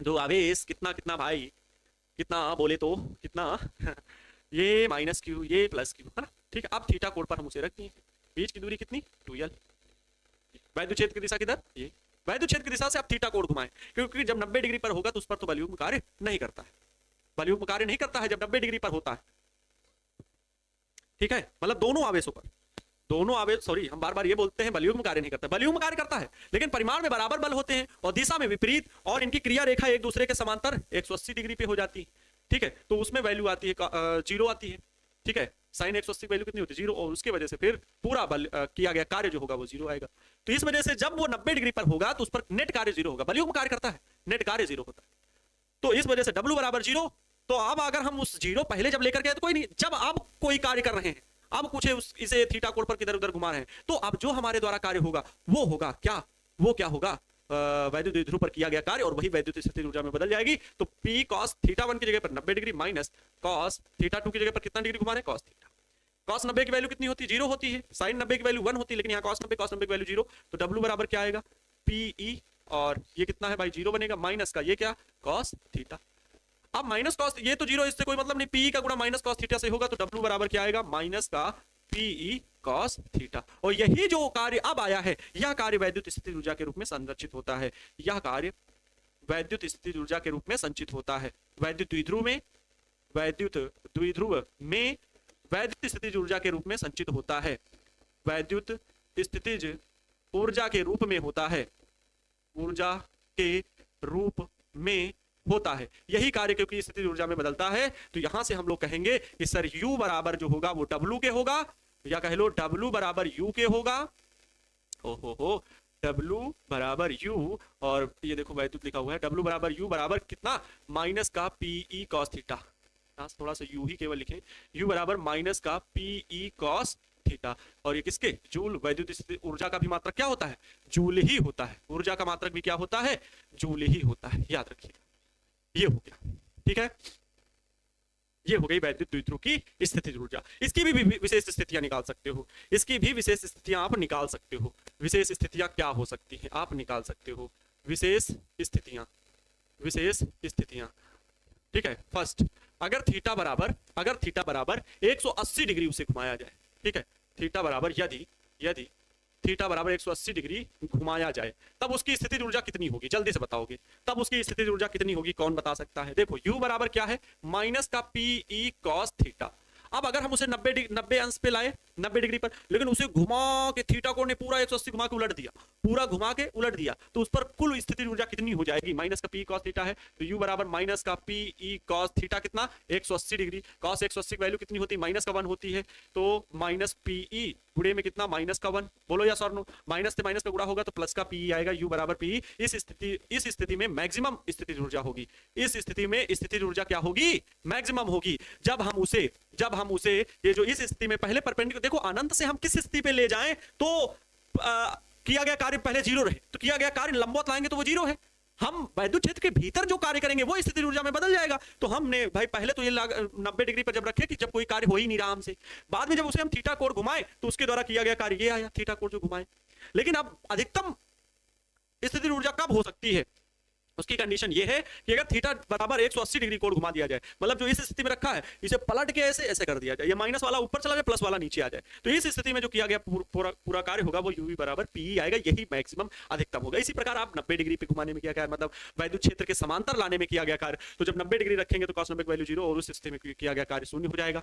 दो आवेश कितना भाई, कितना बोले तो कितना ये माइनस क्यू ये प्लस क्यू है ना, ठीक है। अब थीटा कोण पर हम उसे रख दिए, बीच की दूरी कितनी 2l, वैद्युत क्षेत्र की दिशा किधर, ये वैद्युत क्षेत्र की दिशा से आप थीटा कोण घुमाएं, क्योंकि जब 90 डिग्री पर होगा तो उस पर तो बलयुग्म कार्य नहीं करता है, बलयुग्म कार्य नहीं करता है जब 90 डिग्री पर होता है, ठीक है। मतलब दोनों आवेशों पर, सॉरी हम बार बार ये बोलते हैं बलयुग्म कार्य नहीं करता, बलयुग्म कार्य करता है, लेकिन परिमाण में बराबर बल होते हैं और दिशा में विपरीत, और इनकी क्रिया रेखा एक दूसरे के समांतर 180 डिग्री पे हो जाती है, ठीक है। तो उसमें वैल्यू आती है जीरो आती है, ठीक है, साइन 180 वैल्यू कितनी होती है, जीरो, और उसकी वजह से फिर पूरा बल किया गया कार्य जो होगा वो जीरो आएगा। तो इस वजह से जब वो 90 डिग्री पर होगा तो उस पर नेट कार्य जीरो होगा, बलयुग्म कार्य करता है, नेट कार्य जीरो होता है, तो इस वजह से W बराबर जीरो। तो अब अगर हम उस जीरो पहले जब लेकर गए तो कोई नहीं, जब अब कोई कार्य कर रहे हैं, अब कुछ इसे थीटा कोण पर किधर उधर घुमा रहे हैं, तो अब जो हमारे द्वारा कार्य होगा वो होगा क्या, वो क्या होगा, वैद्युत द्विध्रुव पर किया गया कार्य, और वही वैद्युत स्थितिज ऊर्जा में बदल जाएगी। तो P cos θ1 की जगह पर 90 डिग्री माइनस cos θ2 की जगह पर कितना डिग्री घुमा रहे हैं, cos θ। cos 90 की वैल्यू कितनी होती है, जीरो होती है, sin 90 की वैल्यू 1 होती है, लेकिन यहाँ cos 90 की वैल्यू जीरो, तो W बराबर क्या आएगा, PE, और ये कितना है भाई, जीरो बनेगा, माइनस का ये क्या cos θ। अब माइनस cos, ये तो जीरो, इससे कोई मतलब नहीं, PE का गुणा माइनस cos θ से होगा, तो W बराबर क्या आएगा, माइनस का PE cos θ। और यही जो कार्य अब आया है, यह कार्य वैद्युत स्थितिज ऊर्जा के रूप में संरक्षित होता है, यह कार्य वैद्युत स्थितिज ऊर्जा के रूप में संचित होता है, वैद्युत द्विध्रुव में वैद्युत स्थितिज ऊर्जा के रूप में संचित होता है, वैद्युत स्थितिज ऊर्जा के रूप में होता है, ऊर्जा के रूप में होता है। यही कार्य क्योंकि स्थितिज ऊर्जा में बदलता है, तो यहां से हम लोग कहेंगे कि सर U बराबर जो होगा वो W के होगा, या कह लो W बराबर U के होगा, हो W बराबर U, और ये देखो वैद्युत लिखा हुआ है, W बराबर U बराबर कितना, माइनस का PE cos θ, थोड़ा सा U ही केवल लिखें, U बराबर माइनस का PE cos θ, और ये किसके, जूल, वैद्युत स्थितिज ऊर्जा का भी मात्रक क्या होता है, जूल ही होता है, ऊर्जा का मात्रक भी क्या होता है, जूल ही होता है, याद रखिएगा। ये हो गया, ठीक है, ये हो गई वैद्युत द्विध्रुव की स्थितिज ऊर्जा। इसकी भी विशेष स्थितियां निकाल सकते हो, इसकी भी विशेष स्थितियां आप निकाल सकते हो। विशेष स्थितियां क्या हो सकती हैं, आप निकाल सकते हो विशेष स्थितियां, ठीक है। फर्स्ट अगर थीटा बराबर 180 डिग्री उसे घुमाया जाए, ठीक है, थीटा बराबर यदि थीटा बराबर 180 डिग्री घुमाया जाए, तब उसकी स्थितिज ऊर्जा कितनी होगी, जल्दी से बताओगे, तब उसकी स्थितिज ऊर्जा कितनी होगी, कौन बता सकता है? देखो u बराबर क्या है, माइनस का पी ई कॉस थीटा। अब अगर हम उसे 90 अंश पे लाए, 90 डिग्री पर, लेकिन उसे घुमा के थीटा कोण ने पूरा 180 घुमा के उलट दिया, पूरा घुमा के उलट दिया, तो उस पर कुल स्थितिज ऊर्जा कितनी हो जाएगी? माइनस का पी कॉस थीटा है, तो u बराबर माइनस का पी ई कॉस थीटा कितना, 180 डिग्री। कॉस 180 की वैल्यू कितनी होती है, माइनस का 1 होती है, तो माइनस पी ई गुणे में कितना, माइनस का 1। बोलो या सर नो, माइनस से माइनस का गुणा होगा तो प्लस का पी आएगा, u बराबर पी। इस स्थिति में मैक्सिमम स्थितिज ऊर्जा होगी, इस स्थिति में स्थितिज ऊर्जा क्या होगी, मैक्सिमम होगी। जब हम उसे ये जो इस स्थिति में पहले परपेंडिकुलर, देखो अनंत से हम किस स्थिति पे ले जाएं तो किया गया कार्य पहले जीरो रहे, तो किया गया कार्य लंबवत लाएंगे तो वो जीरो है। हम वैद्युत क्षेत्र के भीतर जो कार्य करेंगे वो स्थितिज ऊर्जा में बदल जाएगा। तो हमने भाई पहले तो ये 90 डिग्री पर जब रखे कि जब कोई कार्य हो ही नहीं रहा हमसे, बाद में जब उसे हम थीटा कोण घुमाए तो उसके द्वारा किया गया कार्य ये आया, थीटा कोण जो घुमाए। लेकिन अब अधिकतम स्थितिज ऊर्जा कब हो सकती है, उसकी कंडीशन ये है कि अगर थीटा बराबर 180 डिग्री कोण घुमा दिया जाए, मतलब जो इस स्थिति में रखा है इसे पलट के ऐसे ऐसे कर दिया जाए, ये माइनस वाला ऊपर चला जाए, प्लस वाला नीचे आ जाए, तो इस स्थिति में जो किया गया पूरा कार्य होगा वो u बराबर p आएगा, यही मैक्सिमम अधिकतम होगा। इसी प्रकार आप 90 डिग्री पे घुमाने में किया गया, मतलब वैद्युत क्षेत्र के समांतर लाने में किया गया कार्य, तो जब 90 डिग्री रखेंगे तो cos 90 की वैल्यू 0 और उस स्थिति में किया गया कार्य शून्य हो जाएगा,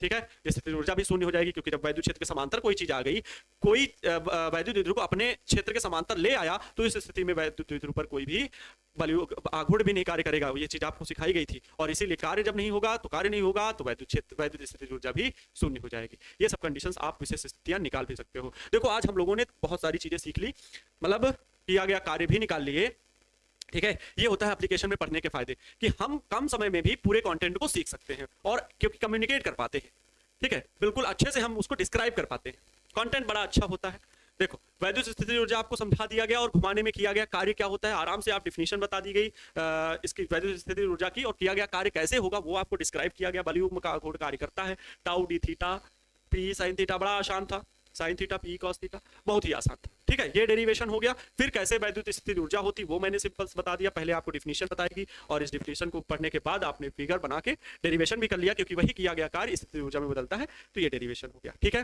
ठीक है। स्थितिज ऊर्जा भी शून्य हो जाएगी, क्योंकि जब वैद्युत क्षेत्र के समांतर कोई चीज आ गई, कोई वैद्युत द्विध्रुव को अपने क्षेत्र के समांतर ले आया, तो इस स्थिति में वैद्युत द्विध्रुव पर कोई भी बलयुग आघूर्ण भी नहीं कार्य करेगा। ये चीज आपको सिखाई गई थी, और इसीलिए कार्य जब नहीं होगा तो वैद्युत स्थितिज ऊर्जा भी शून्य हो जाएगी। ये सब कंडीशंस आप विशेष स्थितियां निकाल भी सकते हो। देखो आज हम लोगों ने बहुत सारी चीजें सीख ली, मतलब किया गया कार्य भी निकाल लिए, ठीक है। ये होता है एप्लीकेशन में पढ़ने के फायदे, कि हम कम समय में भी पूरे कंटेंट को सीख सकते हैं, और क्योंकि कम्युनिकेट कर पाते हैं, ठीक है, बिल्कुल अच्छे से हम उसको डिस्क्राइब कर पाते हैं, कंटेंट बड़ा अच्छा होता है। देखो वैद्युत स्थितिज ऊर्जा आपको समझा दिया गया, और घुमाने में किया गया कार्य क्या होता है आराम से आप डिफिनीशन बता दी गई इसकी वैद्युत स्थितिज ऊर्जा की, और किया गया कार्य कैसे होगा वो आपको डिस्क्राइब किया गया। बलयुग्म का आघूर्ण कार्य करता है, tau D theta P sine theta, बड़ा आसान था, sine theta P cos theta बहुत ही आसान था, ठीक है। ये डेरिवेशन हो गया। फिर कैसे वैद्युत स्थितिज ऊर्जा होती वो मैंने सिंपल बता दिया, पहले आपको डिफिनीशन बताएगी, और इस डिफिनीशन को पढ़ने के बाद आपने फिगर बना के डेरिवेशन भी कर लिया, क्योंकि वही किया गया कार्य स्थितिज ऊर्जा में बदलता है, तो ये डेरिवेशन हो गया, ठीक है।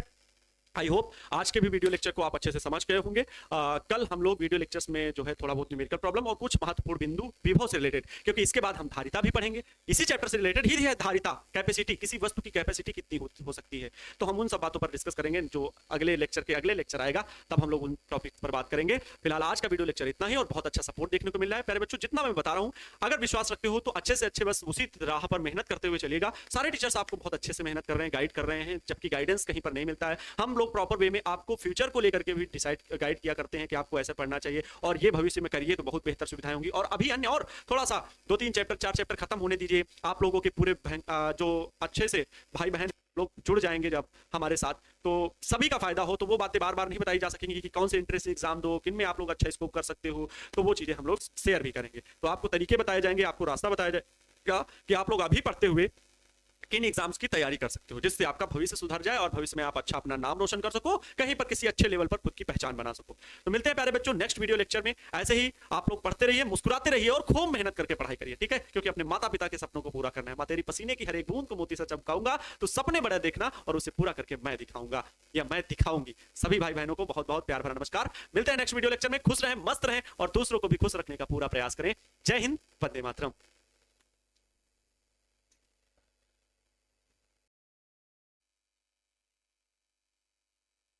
आई होप आज के भी वीडियो लेक्चर को आप अच्छे से समझ गए होंगे। कल हम लोग वीडियो लेक्चर्स में जो है थोड़ा बहुत न्यूमेरिकल प्रॉब्लम और कुछ महत्वपूर्ण बिंदु विभव से रिलेटेड, क्योंकि इसके बाद हम धारिता भी पढ़ेंगे, इसी चैप्टर से रिलेटेड ही है धारिता, कैपेसिटी, किसी वस्तु की कैपेसिटी कितनी हो सकती है, तो हम उन सब बातों पर डिस्कस करेंगे। जो अगले लेक्चर आएगा तब हम लोग उन टॉपिक पर बात करेंगे। फिलहाल आज का वीडियो लेक्चर इतना ही, और बहुत अच्छा सपोर्ट देखने को मिल रहा है प्यारे बच्चों। जितना मैं बता रहा हूँ, अगर विश्वास रखते हो तो अच्छे से अच्छे बस उसी राह पर मेहनत करते हुए चलिएगा। सारे टीचर्स आपको बहुत अच्छे से मेहनत कर रहे हैं, गाइड कर रहे हैं, जबकि गाइडेंस कहीं पर नहीं मिलता है। हम लोग प्रॉपर वे में आपको फ्यूचर को लेकर के भी गाइड किया करते हैं कि आपको ऐसा पढ़ना चाहिए, और ये भविष्य में करिए तो बहुत बेहतर सुविधाएं होंगी। और अभी अन्य और थोड़ा सा 2-3 चैप्टर 4 चैप्टर खत्म होने दीजिए, आप लोगों के पूरे जो अच्छे से भाई बहन लोग जुड़ जाएंगे जब हमारे साथ, तो सभी का फायदा हो। तो वो बातें बार बार नहीं बताई जा सकेंगी कि कौन से इंट्रेंस एग्जाम दो, किन में आप लोग अच्छा स्कोप कर सकते हो, तो वो चीजें हम लोग शेयर भी करेंगे। तो आपको तरीके बताए जाएंगे, आपको रास्ता बताया जाएगा कि आप लोग अभी पढ़ते हुए किन एग्जाम्स की तैयारी कर सकते हो, जिससे आपका भविष्य सुधर जाए और भविष्य में आप अच्छा अपना नाम रोशन कर सको, कहीं पर किसी अच्छे लेवल पर खुद की पहचान बना सको। तो मिलते हैं प्यारे बच्चों नेक्स्ट वीडियो लेक्चर में। ऐसे ही आप लोग पढ़ते रहिए, मुस्कुराते रहिए, और खूब मेहनत करके पढ़ाई करिए, ठीक है, क्योंकि अपने माता पिता के सपनों को पूरा करना है। मां तेरी पसीने की हर एक बूंद को मोती से चमकाऊंगा, तो सपने बड़े देखना और उसे पूरा करके मैं दिखाऊंगा, या मैं दिखाऊंगी। सभी भाई बहनों को बहुत बहुत प्यार भरा नमस्कार। मिलते हैं नेक्स्ट वीडियो लेक्चर में। खुश रहें, मस्त रहें, और दूसरों को भी खुश रखने का पूरा प्रयास करें। जय हिंद, वंदे मातरम।